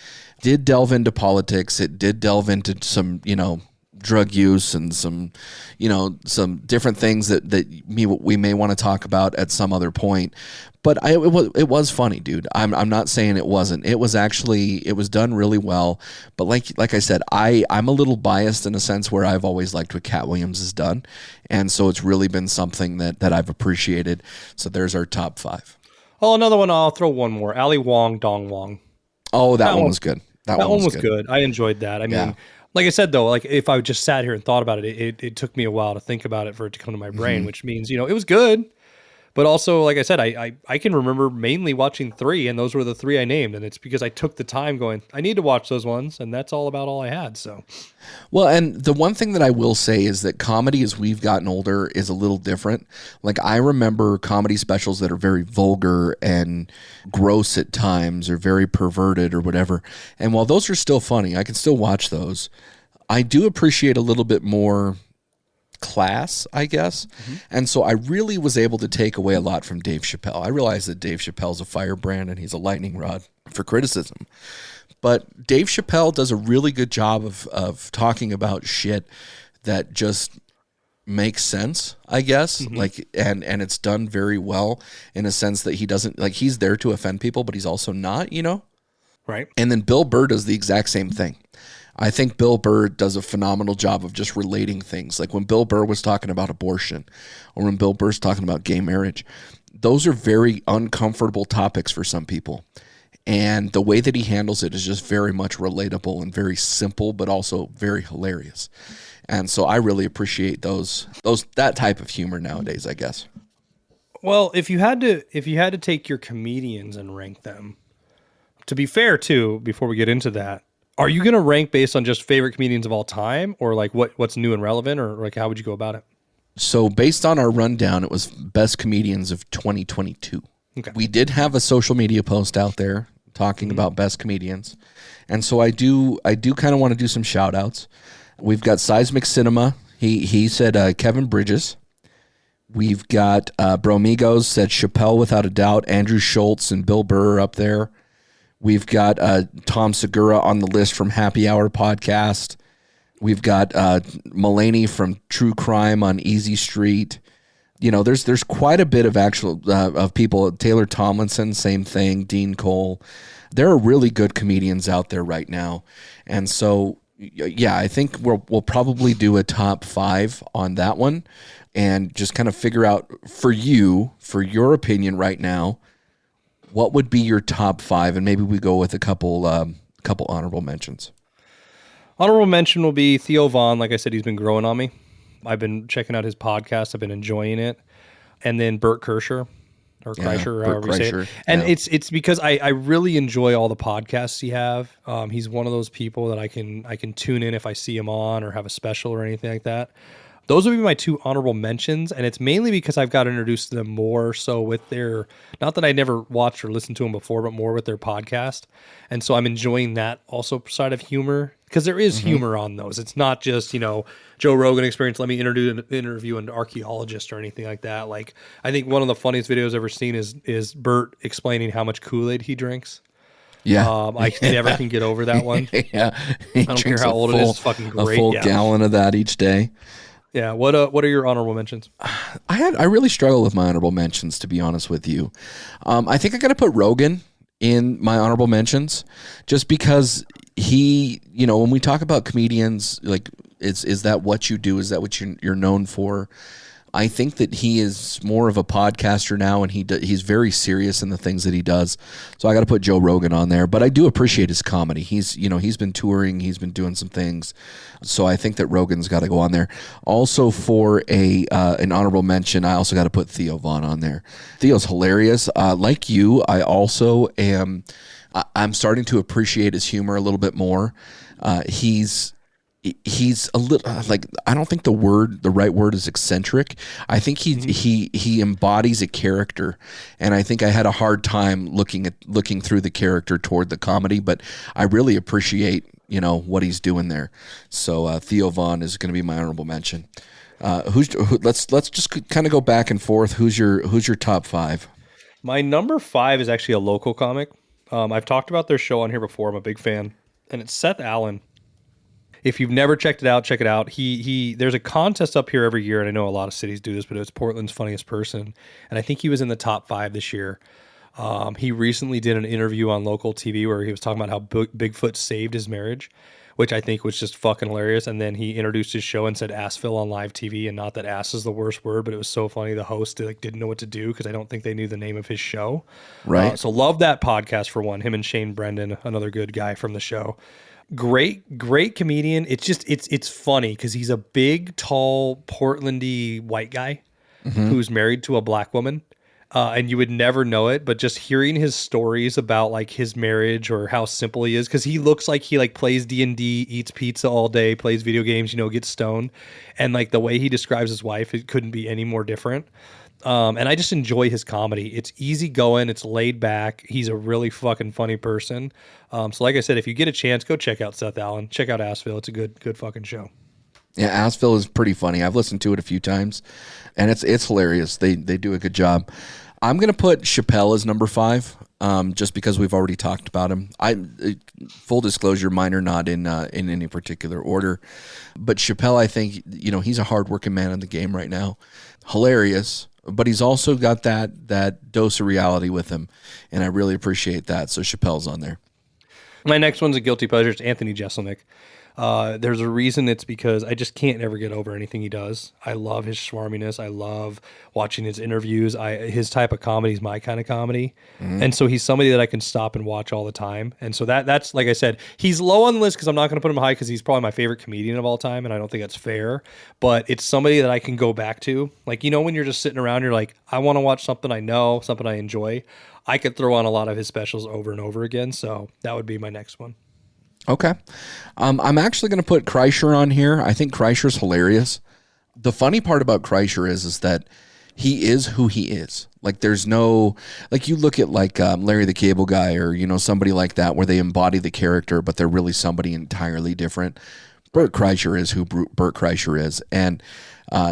Speaker 1: did delve into politics. It did delve into some, drug use and some different things that we may want to talk about at some other point. But it was funny, dude. I'm not saying it wasn't. It was done really well. But like I said, I'm a little biased in a sense where I've always liked what Cat Williams has done, and so it's really been something that I've appreciated. So there's our top five.
Speaker 2: Oh, another one. I'll throw one more. Ali Wong, Dong Wong.
Speaker 1: Oh, that one was good. That one was
Speaker 2: good. I enjoyed that. I mean, like I said, though, like if I just sat here and thought about it, it took me a while to think about it for it to come to my brain, which means, it was good, But also, like I said, I can remember mainly watching 3, and those were the 3 I named. And it's because I took the time going, I need to watch those ones. And that's all about all I had. So,
Speaker 1: well, and the one thing that I will say is that comedy, as we've gotten older, is a little different. Like, I remember comedy specials that are very vulgar and gross at times, or very perverted or whatever. And while those are still funny, I can still watch those. I do appreciate a little bit more class, I guess. And so I really was able to take away a lot from Dave Chappelle. I realize that Dave Chappelle's a firebrand and he's a lightning rod for criticism. But Dave Chappelle does a really good job of talking about shit that just makes sense, I guess. Like, and it's done very well in a sense that he doesn't, like, he's there to offend people, but he's also not, you know?
Speaker 2: right.
Speaker 1: And then Bill Burr does the exact same thing. I think Bill Burr does a phenomenal job of just relating things. Like when Bill Burr was talking about abortion, or when Bill Burr's talking about gay marriage, those are very uncomfortable topics for some people. And the way that he handles it is just very much relatable and very simple, but also very hilarious. And so I really appreciate that type of humor nowadays, I guess.
Speaker 2: Well, if you had to take your comedians and rank them, to be fair too, before we get into that, are you going to rank based on just favorite comedians of all time, or like what's new and relevant, or like how would you go about it?
Speaker 1: So based on our rundown, it was best comedians of 2022.
Speaker 2: Okay.
Speaker 1: We did have a social media post out there talking about best comedians. And so I do kind of want to do some shout outs. We've got Seismic Cinema. He said Kevin Bridges. We've got Bromigos said Chappelle without a doubt. Andrew Schultz and Bill Burr up there. We've got Tom Segura on the list from Happy Hour Podcast. We've got Mulaney from True Crime on Easy Street. You know, there's quite a bit of of people. Taylor Tomlinson, same thing. Dean Cole. There are really good comedians out there right now, and so yeah, I think we'll probably do a top 5 on that one, and just kind of figure out for your opinion right now, what would be your top 5, and maybe we go with a couple honorable mentions.
Speaker 2: Honorable mention will be Theo Von. Like I said, he's been growing on me. I've been checking out his podcast. I've been enjoying it. And then Bert Kreischer, or Kreischer, however you say it. And it's because I really enjoy all the podcasts he have. He's one of those people that I can tune in if I see him on or have a special or anything like that. Those would be my 2 honorable mentions, and it's mainly because I've got introduced to them more so with their, not that I never watched or listened to them before, but more with their podcast. And so I'm enjoying that also side of humor, because there is humor on those. It's not just, Joe Rogan Experience, let me interview an archaeologist or anything like that. Like, I think one of the funniest videos I've ever seen is Bert explaining how much Kool-Aid he drinks.
Speaker 1: Yeah.
Speaker 2: I never can get over that one.
Speaker 1: Yeah.
Speaker 2: I don't care how old it is. It's fucking great.
Speaker 1: A full gallon of that each day.
Speaker 2: Yeah. What are your honorable mentions?
Speaker 1: I really struggle with my honorable mentions, to be honest with you. I think I got to put Rogan in my honorable mentions, just because he, when we talk about comedians, like, is that what you do? Is that what you're known for? I think that he is more of a podcaster now, and he's very serious in the things that he does. So I got to put Joe Rogan on there, but I do appreciate his comedy. He's been touring, he's been doing some things. So I think that Rogan's got to go on there. Also for an honorable mention, I also got to put Theo Von on there. Theo's hilarious. Like you, I'm starting to appreciate his humor a little bit more. He's a little like, I don't think the right word is eccentric. I think he embodies a character, and I think I had a hard time looking through the character toward the comedy, but I really appreciate what he's doing there. So Theo Von is going to be my honorable mention. Let's just kind of go back and forth. Who's your top 5?
Speaker 2: My number 5 is actually a local comic. I've talked about their show on here before. I'm a big fan, and it's Seth Allen. If you've never checked it out, check it out. There's a contest up here every year, and I know a lot of cities do this, but it's Portland's Funniest Person, and I think he was in the top 5 this year. He recently did an interview on local TV where he was talking about how Bigfoot saved his marriage, which I think was just fucking hilarious. And then he introduced his show and said "assville" on live TV, and not that "ass" is the worst word, but it was so funny. The host didn't know what to do because I don't think they knew the name of his show.
Speaker 1: Right.
Speaker 2: So love that podcast for one. Him and Shane Brendan, another good guy from the show. Great comedian. It's funny because he's a big, tall, Portlandy white guy who's married to a black woman. and you would never know it, but just hearing his stories about like his marriage or how simple he is, because he looks like he like plays D&D, eats pizza all day, plays video games, gets stoned, and like the way he describes his wife, it couldn't be any more different. And I just enjoy his comedy. It's easy going. It's laid back. He's a really fucking funny person. So like I said, if you get a chance, go check out Seth Allen. Check out Asheville. It's a good fucking show.
Speaker 1: Yeah, Asheville is pretty funny. I've listened to it a few times, and it's hilarious. They do a good job. I'm gonna put Chappelle as number 5, just because we've already talked about him. Full disclosure, mine are not in any particular order, but Chappelle, I think he's a hardworking man in the game right now. Hilarious. But he's also got that dose of reality with him, and I really appreciate that. So Chappelle's on there.
Speaker 2: My next one's a guilty pleasure. It's Anthony Jeselnik. There's a reason. It's because I just can't ever get over anything he does. I love his schwarminess. I love watching his interviews. His type of comedy is my kind of comedy. Mm-hmm. And so he's somebody that I can stop and watch all the time. And so that's like I said, he's low on the list because I'm not going to put him high because he's probably my favorite comedian of all time, and I don't think that's fair. But it's somebody that I can go back to. Like, when you're just sitting around, you're like, I want to watch something I know, something I enjoy. I could throw on a lot of his specials over and over again. So that would be my next one.
Speaker 1: Okay. I'm actually going to put Kreischer on here. I think Kreischer's hilarious. The funny part about Kreischer is that he is who he is. Like, there's no, like, you look at like Larry the Cable Guy or, somebody like that where they embody the character, but they're really somebody entirely different. Bert Kreischer is who Bert Kreischer is. And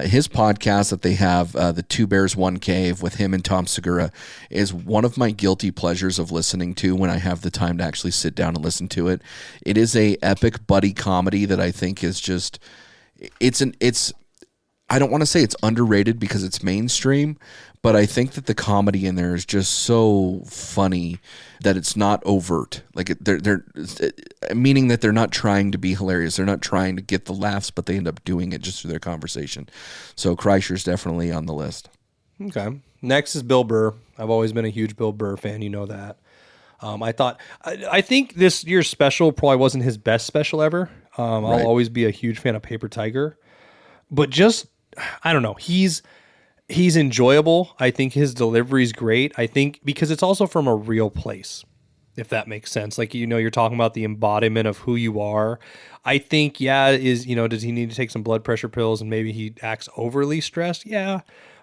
Speaker 1: his podcast that they have, the Two Bears, One Cave with him and Tom Segura, is one of my guilty pleasures of listening to when I have the time to actually sit down and listen to it. It is a epic buddy comedy that I think is just, I don't want to say it's underrated because it's mainstream, but I think that the comedy in there is just so funny that it's not overt. Like they're meaning that they're not trying to be hilarious. They're not trying to get the laughs, but they end up doing it just through their conversation. So Kreischer's definitely on the list.
Speaker 2: Okay. Next is Bill Burr. I've always been a huge Bill Burr fan. You know that. I think this year's special probably wasn't his best special ever. I'll always be a huge fan of Paper Tiger, but just, I don't know. He's enjoyable. I think his delivery is great. I think because it's also from a real place, if that makes sense. Like, you're talking about the embodiment of who you are. I think, does he need to take some blood pressure pills and maybe he acts overly stressed? Yeah.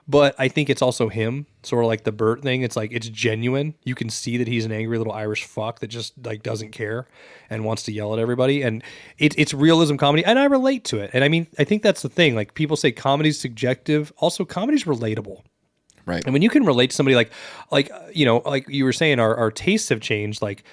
Speaker 2: But I think it's also him, sort of like the Bert thing. It's like, it's genuine. You can see that he's an angry little Irish fuck that just like doesn't care and wants to yell at everybody. And it's realism comedy, and I relate to it. And I mean, I think that's the thing. Like, people say comedy's subjective. Also, comedy's relatable.
Speaker 1: Right.
Speaker 2: And when you can relate to somebody like you were saying, our tastes have changed. Like,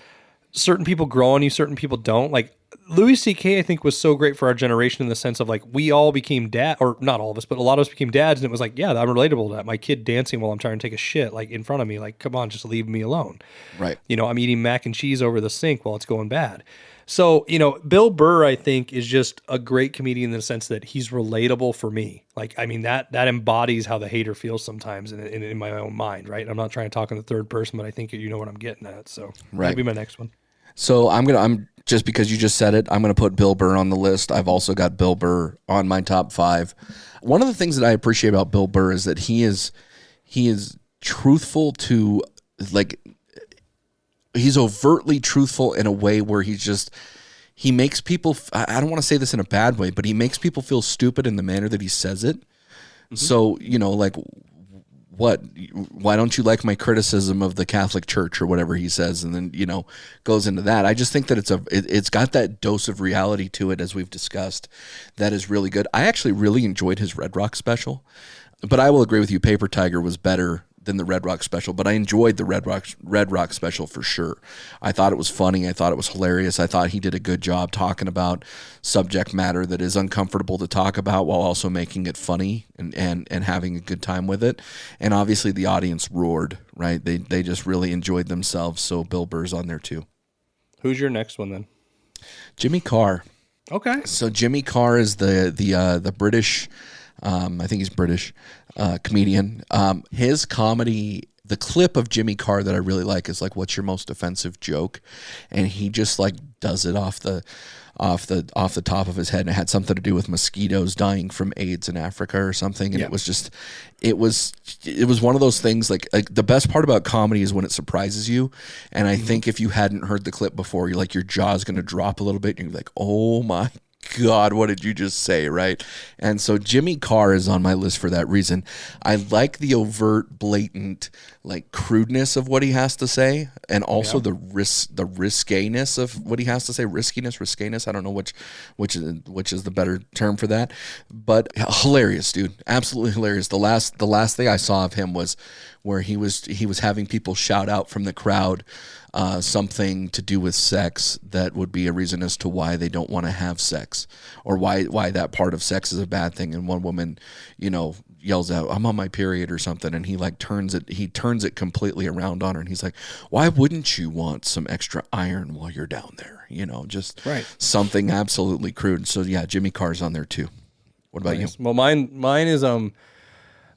Speaker 2: certain people grow on you, certain people don't. Like, Louis C.K., I think, was so great for our generation in the sense of, like, we all became dad, or not all of us, but a lot of us became dads, and it was like, yeah, I'm relatable to that. My kid dancing while I'm trying to take a shit, like, in front of me, like, come on, just leave me alone.
Speaker 1: Right.
Speaker 2: I'm eating mac and cheese over the sink while it's going bad. So, Bill Burr, I think, is just a great comedian in the sense that he's relatable for me. Like, I mean, that embodies how the hater feels sometimes in my own mind, right? I'm not trying to talk in the third person, but I think you know what I'm getting at. So that'd be my next one.
Speaker 1: So I'm just because you just said it, I'm going to put Bill Burr on the list. I've also got Bill Burr on my top 5. One of the things that I appreciate about Bill Burr is that he is truthful to, like, he's overtly truthful in a way where he makes people, I don't want to say this in a bad way, but he makes people feel stupid in the manner that he says it. Mm-hmm. So, like, why don't you like my criticism of the Catholic Church or whatever he says, and then goes into that. I just think that it's got that dose of reality to it, as we've discussed, that is really good. I actually really enjoyed his Red Rock special, but I will agree with you, Paper Tiger was better than the Red Rock special, but I enjoyed the Red Rock special for sure. I thought it was funny. I thought it was hilarious. I thought he did a good job talking about subject matter that is uncomfortable to talk about while also making it funny and having a good time with it. And obviously the audience roared, right? They just really enjoyed themselves. So Bill Burr's on there too.
Speaker 2: Who's your next one then?
Speaker 1: Jimmy Carr.
Speaker 2: Okay.
Speaker 1: So Jimmy Carr is the British, I think he's British, comedian. His comedy, the clip of Jimmy Carr that I really like is like, what's your most offensive joke? And he just like does it off the off the top of his head, and it had something to do with mosquitoes dying from AIDS in Africa or something. And it was one of those things like the best part about comedy is when it surprises you. And I think if you hadn't heard the clip before, you're like, your jaw's going to drop a little bit. And you're like, oh my God, what did you just say? Right. And so Jimmy Carr is on my list for that reason. I like the overt, blatant, like crudeness of what he has to say, and also the riskiness of what he has to say. Riskiness. I don't know which is the better term for that, but hilarious, dude. Absolutely hilarious. The last thing I saw of him was where he was having people shout out from the crowd something to do with sex that would be a reason as to why they don't want to have sex, or why that part of sex is a bad thing. And one woman, yells out, "I'm on my period," or something, and he turns it completely around on her, and he's like, "Why wouldn't you want some extra iron while you're down there?" Just something absolutely crude. So yeah, Jimmy Carr's on there too. What about you?
Speaker 2: Well, mine is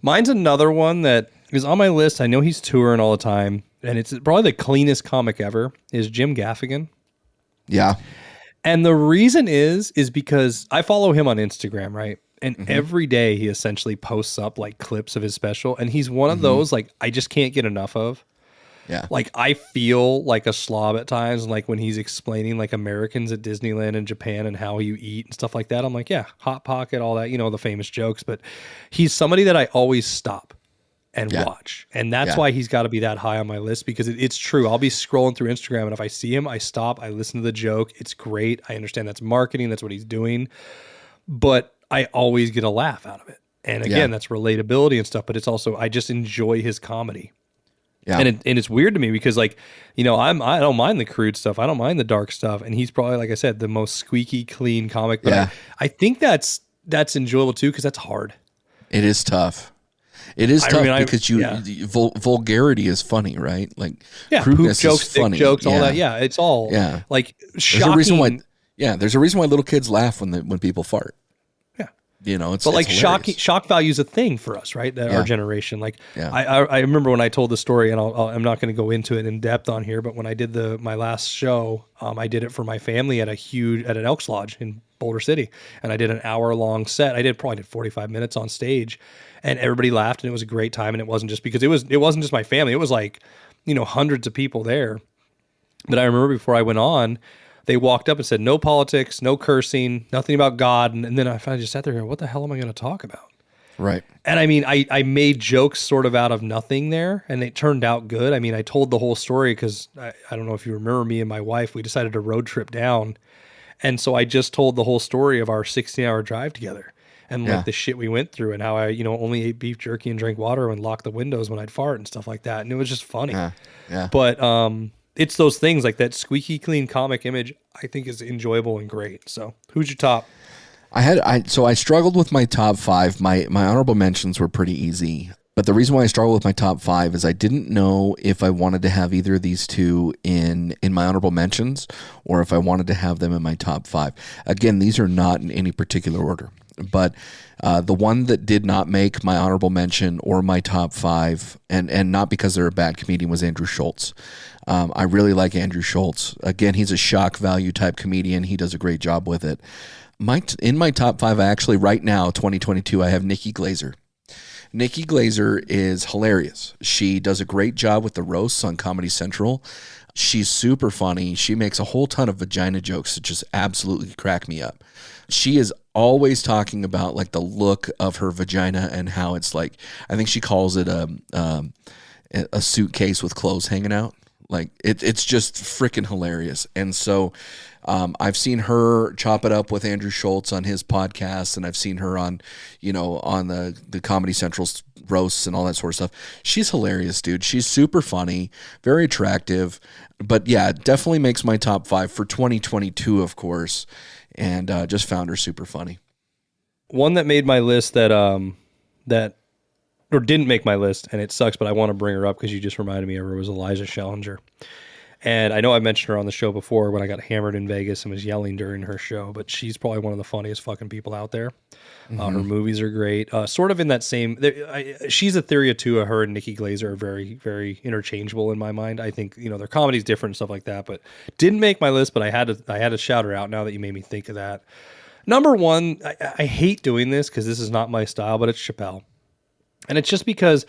Speaker 2: mine's another one that is on my list. I know he's touring all the time, and it's probably the cleanest comic ever, is Jim Gaffigan.
Speaker 1: Yeah.
Speaker 2: And the reason is because I follow him on Instagram, right? And every day he essentially posts up like clips of his special. And he's one of those, like, I just can't get enough of.
Speaker 1: Yeah.
Speaker 2: Like, I feel like a slob at times, like when he's explaining like Americans at Disneyland and Japan and how you eat and stuff like that. I'm like, yeah, Hot Pocket, all that, the famous jokes. But he's somebody that I always stop and watch. And that's why he's got to be that high on my list, because it's true. I'll be scrolling through Instagram, and if I see him, I stop, I listen to the joke. It's great. I understand that's marketing. That's what he's doing. But I always get a laugh out of it. And again, that's relatability and stuff, but it's also, I just enjoy his comedy. Yeah. And it's weird to me because, like, I don't mind the crude stuff. I don't mind the dark stuff. And he's probably, like I said, the most squeaky clean comic. But I think that's enjoyable too, because that's hard.
Speaker 1: It is tough. It is tough because vulgarity is funny, right? Like, crudeness
Speaker 2: jokes,
Speaker 1: is funny.
Speaker 2: Jokes, all that. Yeah, it's all like shocking.
Speaker 1: There's a reason why little kids laugh when people fart. It's
Speaker 2: but like
Speaker 1: hilarious.
Speaker 2: shock value is a thing for us, right? Our generation. Like, I remember when I told the story, and I'm not going to go into it in depth on here, but when I did my last show, I did it for my family at an Elks Lodge in Boulder City, and I did an hour-long set. I probably did 45 minutes on stage, and everybody laughed, and it was a great time. And it wasn't just because it wasn't just my family; it was like hundreds of people there. But I remember before I went on, they walked up and said, "No politics, no cursing, nothing about God." And then I finally just sat there and what the hell am I going to talk about?
Speaker 1: Right.
Speaker 2: And I mean, I made jokes sort of out of nothing there, and they turned out good. I mean, I told the whole story because I don't know if you remember, me and my wife, we decided to road trip down. And so I just told the whole story of our 16-hour drive together and like the shit we went through, and how I, only ate beef jerky and drank water and locked the windows when I'd fart and stuff like that. And it was just funny.
Speaker 1: Yeah.
Speaker 2: But, it's those things like that squeaky clean comic image I think is enjoyable and great. So who's your top?
Speaker 1: I struggled with my top 5. My honorable mentions were pretty easy. But the reason why I struggled with my top 5 is I didn't know if I wanted to have either of these two in my honorable mentions, or if I wanted to have them in my top 5. Again, these are not in any particular order. But the one that did not make my honorable mention or my top 5, and not because they're a bad comedian, was Andrew Schultz. I really like Andrew Schultz. Again, he's a shock value type comedian. He does a great job with it. In my top 5, I actually, right now, 2022, I have Nikki Glazer. Nikki Glazer is hilarious. She does a great job with the roasts on Comedy Central. She's super funny. She makes a whole ton of vagina jokes that just absolutely crack me up. She is always talking about like the look of her vagina and how it's like, I think she calls it a suitcase with clothes hanging out. Like it's just freaking hilarious. And so I've seen her chop it up with Andrew Schultz on his podcast, and I've seen her on the Comedy Central roasts and all that sort of stuff. She's hilarious, dude. She's super funny, very attractive, but yeah, definitely makes my top 5 for 2022, of course. And just found her super funny.
Speaker 2: One that made my list or didn't make my list, and it sucks, but I want to bring her up because you just reminded me of her, was Elijah Schellinger. And I know I mentioned her on the show before when I got hammered in Vegas and was yelling during her show, but she's probably one of the funniest fucking people out there. Her movies are great. Sort of in that same, she's Etheria too. Her and Nikki Glazer are very, very interchangeable in my mind. I think, their comedy's different and stuff like that, but didn't make my list, but I had to shout her out now that you made me think of that. Number one, I hate doing this because this is not my style, but it's Chappelle. And it's just because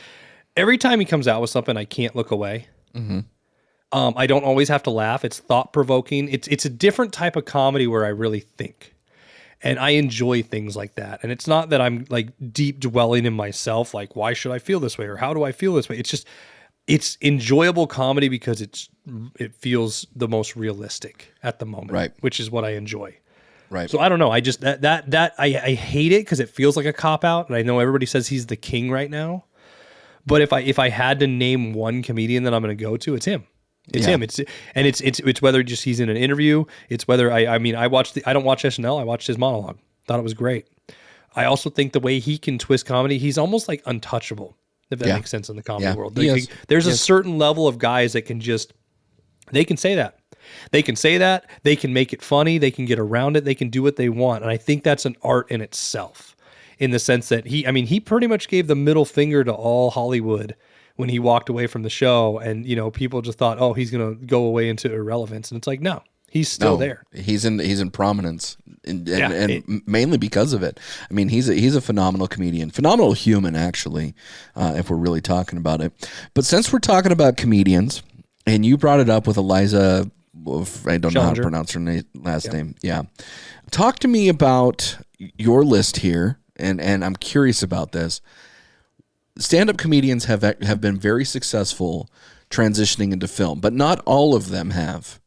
Speaker 2: every time he comes out with something, I can't look away. I don't always have to laugh. It's thought-provoking. It's a different type of comedy where I really think. And I enjoy things like that. And it's not that I'm like deep dwelling in myself, like, why should I feel this way? Or how do I feel this way? It's just, it's enjoyable comedy because it feels the most realistic at the moment,
Speaker 1: right?
Speaker 2: Which is what I enjoy.
Speaker 1: Right.
Speaker 2: So I don't know. I just, I hate it because it feels like a cop-out. And I know everybody says he's the king right now. But if I had to name one comedian that I'm going to go to, it's him. It's him. It's whether just he's in an interview. It's whether I don't watch SNL. I watched his monologue. Thought it was great. I also think the way he can twist comedy, he's almost like untouchable, if that makes sense in the comedy world. There's a certain level of guys that can just, they can say that. They can say that. They can make it funny. They can get around it. They can do what they want. And I think that's an art in itself, in the sense that he pretty much gave the middle finger to all Hollywood when he walked away from the show, and people just thought, oh, he's going to go away into irrelevance, and it's like, no, he's still there.
Speaker 1: He's in prominence, and mainly because of it. I mean, he's a phenomenal comedian, phenomenal human, actually, if we're really talking about it. But since we're talking about comedians, and you brought it up with Eliza, I don't know how to pronounce her last name. Yeah, talk to me about your list here, and I'm curious about this. Stand-up comedians have been very successful transitioning into film, but not all of them have.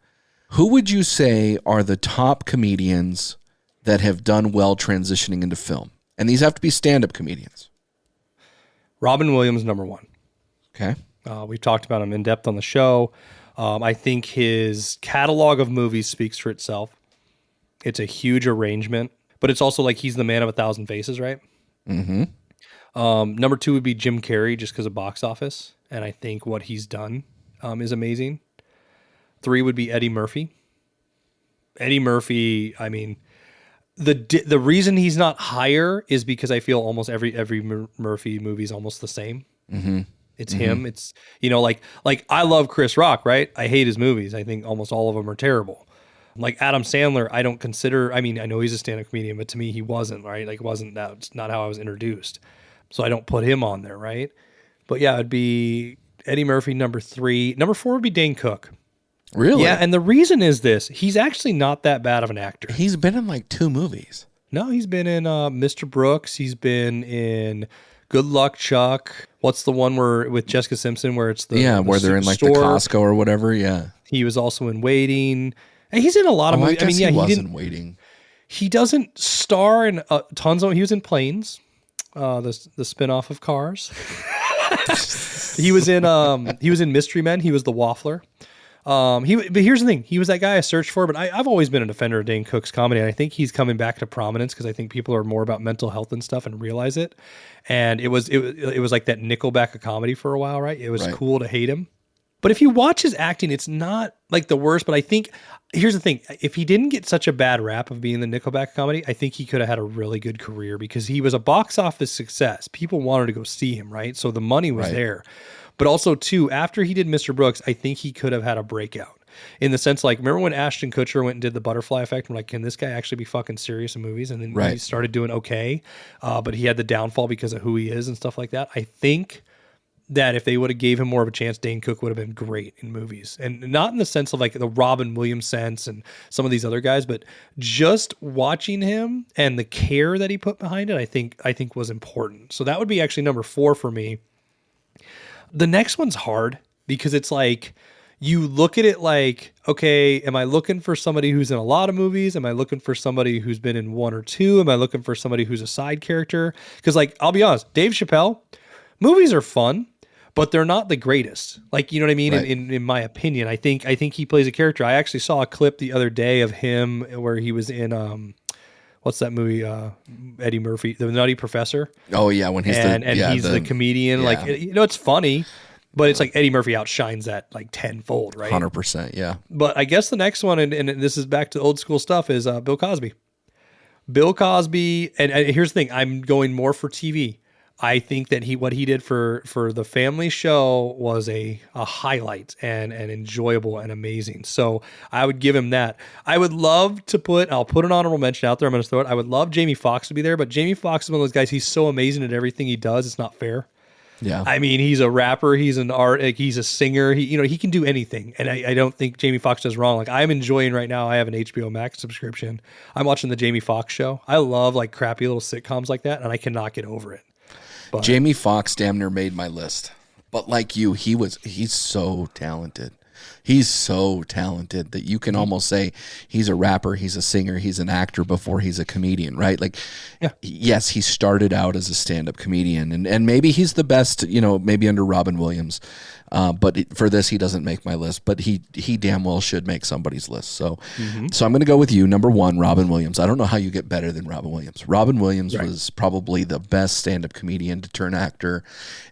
Speaker 1: Who would you say are the top comedians that have done well transitioning into film? And these have to be stand-up comedians.
Speaker 2: Robin Williams, number one.
Speaker 1: Okay.
Speaker 2: We've talked about him in depth on the show. I think his catalog of movies speaks for itself. It's a huge arrangement, but it's also like he's the man of 1,000 faces, right?
Speaker 1: Mm-hmm.
Speaker 2: Number two would be Jim Carrey, just because of box office, and I think what he's done is amazing. Three would be Eddie Murphy. Eddie Murphy, I mean, the reason he's not higher is because I feel almost every Murphy movie is almost the same.
Speaker 1: Mm-hmm.
Speaker 2: It's him. It's like I love Chris Rock, right? I hate his movies. I think almost all of them are terrible. Like Adam Sandler, I don't consider. I mean, I know he's a stand-up comedian, but to me, he wasn't, right. Like, that's not how I was introduced. So I don't put him on there, right? But yeah, it'd be Eddie Murphy, number three. Number four would be Dane Cook.
Speaker 1: Really?
Speaker 2: Yeah, and the reason is this. He's actually not that bad of an actor.
Speaker 1: He's been in like 2 movies.
Speaker 2: No, he's been in Mr. Brooks. He's been in Good Luck Chuck. What's the one with Jessica Simpson where it's
Speaker 1: where they're in like the Costco or whatever, yeah.
Speaker 2: He was also in Waiting. And he's in a lot of movies.
Speaker 1: I mean, he wasn't Waiting. He
Speaker 2: doesn't star in tons of. He was in Planes. The spinoff of Cars. he was in Mystery Men. He was the Waffler. But here's the thing. He was that guy I searched for, but I've always been a defender of Dane Cook's comedy. And I think he's coming back to prominence because I think people are more about mental health and stuff and realize it. And it was like that Nickelback of comedy for a while, right? It was cool to hate him. But if you watch his acting, it's not like the worst. But I think, here's the thing. If he didn't get such a bad rap of being the Nickelback comedy, I think he could have had a really good career because he was a box office success. People wanted to go see him, right? So the money was there. But also, too, after he did Mr. Brooks, I think he could have had a breakout. In the sense, like, remember when Ashton Kutcher went and did the Butterfly Effect? I'm like, can this guy actually be fucking serious in movies? And then he started doing okay. But he had the downfall because of who he is and stuff like that. I think that if they would have gave him more of a chance, Dane Cook would have been great in movies. And not in the sense of like the Robin Williams sense and some of these other guys, but just watching him and the care that he put behind it, I think was important. So that would be actually number 4 for me. The next one's hard because it's like, you look at it like, okay, am I looking for somebody who's in a lot of movies? Am I looking for somebody who's been in 1 or 2? Am I looking for somebody who's a side character? Because like, I'll be honest, Dave Chappelle, movies are fun, but they're not the greatest. Like, you know what I mean? Right. In my opinion, I think he plays a character. I actually saw a clip the other day of him where he was in, what's that movie? Eddie Murphy, The Nutty Professor.
Speaker 1: Oh yeah. When he's
Speaker 2: he's the comedian. Yeah. Like, it's funny, But it's like Eddie Murphy outshines that like tenfold, right?
Speaker 1: 100%, yeah.
Speaker 2: But I guess the next one, and this is back to old school stuff, is Bill Cosby. Bill Cosby, and here's the thing, I'm going more for TV. I think that what he did for the family show was a highlight and enjoyable and amazing. So I would give him that. I would love to I'll put an honorable mention out there. I'm going to throw it. I would love Jamie Foxx to be there, but Jamie Foxx is one of those guys. He's so amazing at everything he does. It's not fair.
Speaker 1: Yeah.
Speaker 2: I mean, he's a rapper, he's an he's a singer, he can do anything. And I don't think Jamie Foxx does wrong. Like I'm enjoying right now, I have an HBO Max subscription. I'm watching the Jamie Foxx show. I love like crappy little sitcoms like that, and I cannot get over it. But
Speaker 1: Jamie Foxx damn near made my list. But like you, he's so talented. He's so talented that you can almost say he's a rapper, he's a singer, he's an actor before he's a comedian, right? Like, yes, he started out as a stand-up comedian, and maybe he's the best, maybe under Robin Williams. But for this, he doesn't make my list, but he damn well should make somebody's list. So I'm going to go with you. Number 1, Robin Williams. I don't know how you get better than Robin Williams. Robin Williams was probably the best stand-up comedian to turn actor.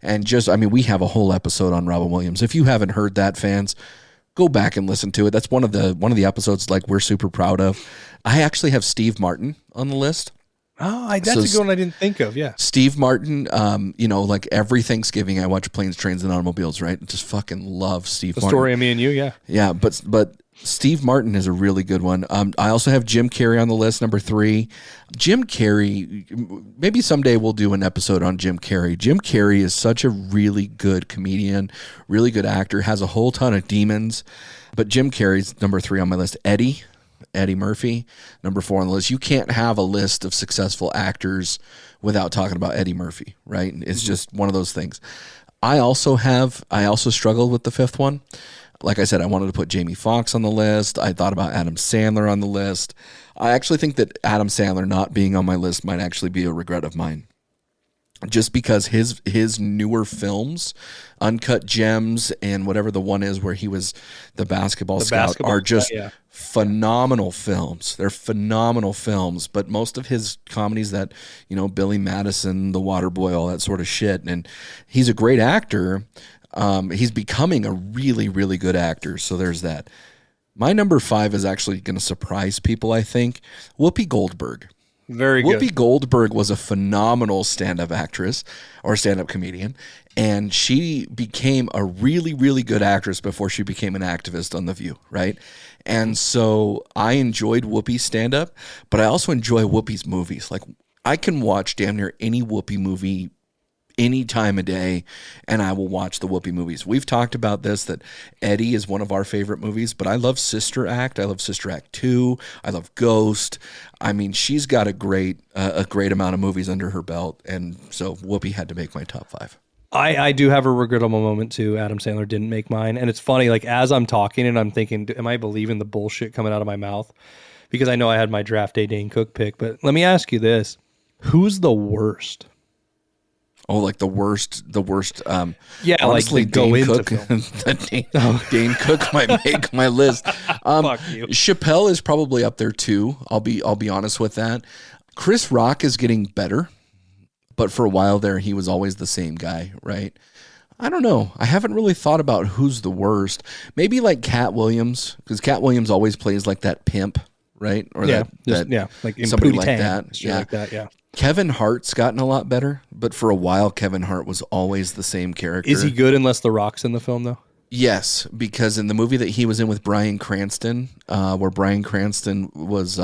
Speaker 1: And we have a whole episode on Robin Williams. If you haven't heard that, fans, go back and listen to it. That's one of the episodes like we're super proud of. I actually have Steve Martin on the list.
Speaker 2: Oh, that's a good one I didn't think of. Yeah.
Speaker 1: Steve Martin, like every Thanksgiving I watch Planes, Trains, and Automobiles, right? Just fucking love Steve Martin.
Speaker 2: The Story of Me and You, yeah.
Speaker 1: Yeah, but Steve Martin is a really good one. I also have Jim Carrey on the list, number 3. Jim Carrey, maybe someday we'll do an episode on Jim Carrey. Jim Carrey is such a really good comedian, really good actor, has a whole ton of demons. But Jim Carrey's number 3 on my list. Eddie Murphy, number 4 on the list. You can't have a list of successful actors without talking about Eddie Murphy, right? It's just one of those things. I also struggled with the 5th one. Like I said, I wanted to put Jamie Foxx on the list. I thought about Adam Sandler on the list. I actually think that Adam Sandler not being on my list might actually be a regret of mine. Just because his newer films, Uncut Gems and whatever the one is where he was the basketball scout, are just phenomenal films. They're phenomenal films, but most of his comedies that, Billy Madison, The Waterboy, all that sort of shit, and he's a great actor. He's becoming a really, really good actor, so there's that. My number 5 is actually going to surprise people, I think. Whoopi Goldberg.
Speaker 2: Very good.
Speaker 1: Whoopi Goldberg was a phenomenal stand-up actress or stand-up comedian, and she became a really, really good actress before she became an activist on The View, right? And so I enjoyed Whoopi's stand-up, but I also enjoy Whoopi's movies. Like, I can watch damn near any Whoopi movie any time of day, and I will watch the Whoopi movies. We've talked about this, that Eddie is one of our favorite movies, but I love Sister Act. I love Sister Act 2. I love Ghost. I mean, she's got a great amount of movies under her belt, and so Whoopi had to make my top 5.
Speaker 2: I do have a regrettable moment too. Adam Sandler didn't make mine. And it's funny, like as I'm talking and I'm thinking, am I believing the bullshit coming out of my mouth? Because I know I had my draft day Dane Cook pick, but let me ask you this. Who's the worst?
Speaker 1: Oh, like the worst.
Speaker 2: Yeah,
Speaker 1: honestly,
Speaker 2: like go
Speaker 1: Dane
Speaker 2: into
Speaker 1: Cook. Dane Cook might make my list.
Speaker 2: Fuck you.
Speaker 1: Chappelle is probably up there too. I'll be honest with that. Chris Rock is getting better, but for a while there, he was always the same guy, right? I don't know. I haven't really thought about who's the worst. Maybe like Cat Williams, because Cat Williams always plays like that pimp, right? Or
Speaker 2: like in
Speaker 1: somebody
Speaker 2: Pootie
Speaker 1: like
Speaker 2: Tang,
Speaker 1: that.
Speaker 2: shit like that. Yeah.
Speaker 1: Kevin Hart's gotten a lot better, but for a while, Kevin Hart was always the same character.
Speaker 2: Is he good unless The Rock's in the film, though?
Speaker 1: Yes, because in the movie that he was in with Bryan Cranston, where Bryan Cranston was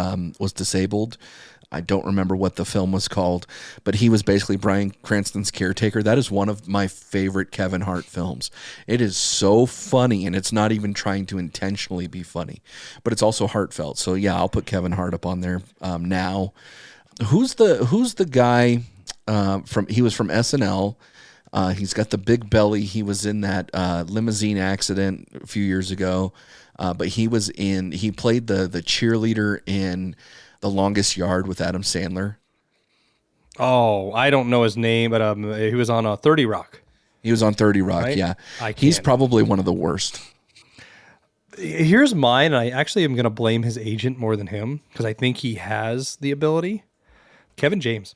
Speaker 1: disabled, I don't remember what the film was called, but he was basically Bryan Cranston's caretaker. That is one of my favorite Kevin Hart films. It is so funny, and it's not even trying to intentionally be funny, but it's also heartfelt. So yeah, I'll put Kevin Hart up on there now. Who's the guy he was from SNL. He's got the big belly. He was in that limousine accident a few years ago. But he played the cheerleader in The Longest Yard with Adam Sandler.
Speaker 2: Oh, I don't know his name, but he was on 30 Rock.
Speaker 1: He was on 30 Rock, right? Yeah. He's probably one of the worst.
Speaker 2: Here's mine. I actually am going to blame his agent more than him because I think he has the ability. Kevin James.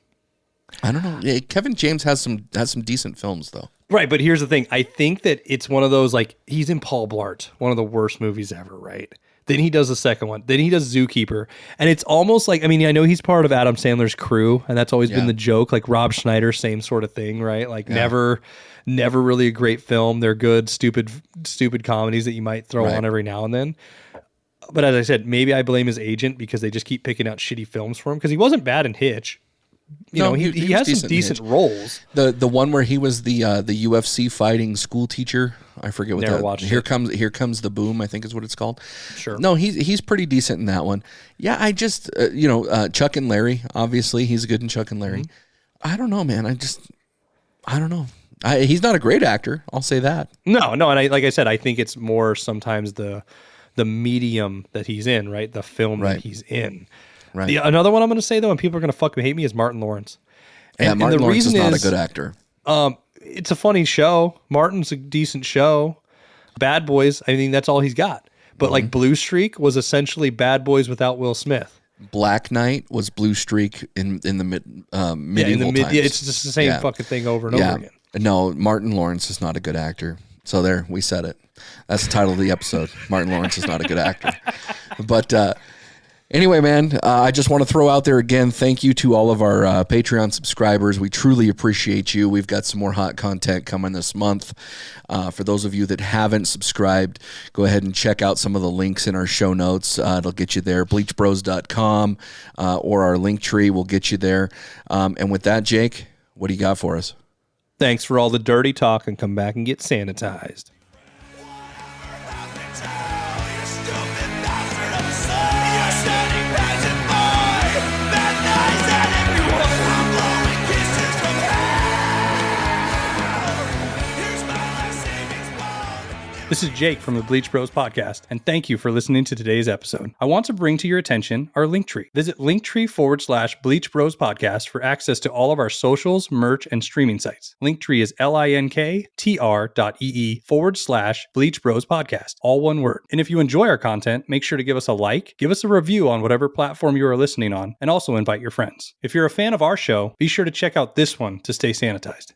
Speaker 1: I don't know. Yeah, Kevin James has some decent films though.
Speaker 2: Right, but here's the thing. I think that it's one of those, like, he's in Paul Blart, one of the worst movies ever, right? Then he does the second one. Then he does Zookeeper. And it's almost like, I mean, I know he's part of Adam Sandler's crew, and that's always been the joke. Like Rob Schneider, same sort of thing, right? Like never really a great film. They're good, stupid comedies that you might throw on every now and then. But as I said, maybe I blame his agent because they just keep picking out shitty films for him, because he wasn't bad in Hitch. You know, he has some decent roles.
Speaker 1: The one where he was the UFC fighting school teacher. I forget what that.
Speaker 2: Watched
Speaker 1: Here comes the boom, I think is what it's called.
Speaker 2: Sure.
Speaker 1: No, he's pretty decent in that one. Yeah, I just Chuck and Larry. Obviously, he's good in Chuck and Larry. I don't know, man. I don't know. He's not a great actor. I'll say that.
Speaker 2: No, and like I said, I think it's more sometimes the medium that he's in, right? The film that he's in.
Speaker 1: Right.
Speaker 2: Another one I'm going to say, though, and people are going to fucking hate me, is Martin Lawrence.
Speaker 1: Martin Lawrence is not a good actor.
Speaker 2: It's a funny show. Martin's a decent show. Bad Boys, I mean, that's all he's got. But like Blue Streak was essentially Bad Boys without Will Smith.
Speaker 1: Black Knight was Blue Streak in the medieval times.
Speaker 2: Yeah, it's just the same fucking thing over and over again.
Speaker 1: No, Martin Lawrence is not a good actor. So there, we said it. That's the title of the episode. Martin Lawrence is not a good actor. But anyway, man, I just want to throw out there again, thank you to all of our Patreon subscribers. We truly appreciate you. We've got some more hot content coming this month. For those of you that haven't subscribed, go ahead and check out some of the links in our show notes. It'll get you there. bleachbros.com or our link tree will get you there. And with that, Jake, what do you got for us?
Speaker 2: Thanks for all the dirty talk, and come back and get sanitized. This is Jake from the Bleach Bros Podcast, and thank you for listening to today's episode. I want to bring to your attention our Linktree. Visit Linktree/Bleach Bros Podcast for access to all of our socials, merch, and streaming sites. Linktree is linktr.ee/Bleach Bros Podcast, all one word. And if you enjoy our content, make sure to give us a like, give us a review on whatever platform you are listening on, and also invite your friends. If you're a fan of our show, be sure to check out this one to stay sanitized.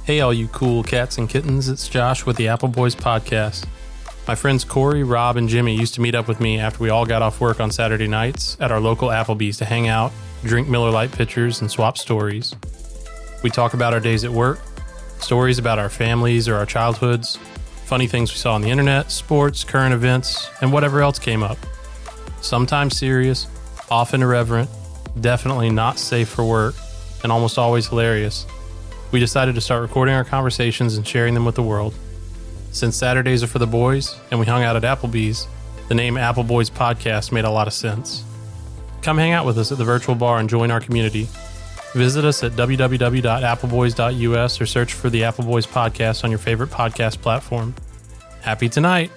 Speaker 5: Hey, all you cool cats and kittens, it's Josh with the Appleboys Podcast. My friends Corey, Rob, and Jimmy used to meet up with me after we all got off work on Saturday nights at our local Applebee's to hang out, drink Miller Lite pitchers, and swap stories. We talk about our days at work, stories about our families or our childhoods, funny things we saw on the internet, sports, current events, and whatever else came up. Sometimes serious, often irreverent, definitely not safe for work, and almost always hilarious. We decided to start recording our conversations and sharing them with the world. Since Saturdays are for the boys, and we hung out at Applebee's, the name Appleboys Podcast made a lot of sense. Come hang out with us at the virtual bar and join our community. Visit us at www.appleboys.us or search for the Appleboys Podcast on your favorite podcast platform. Happy tonight!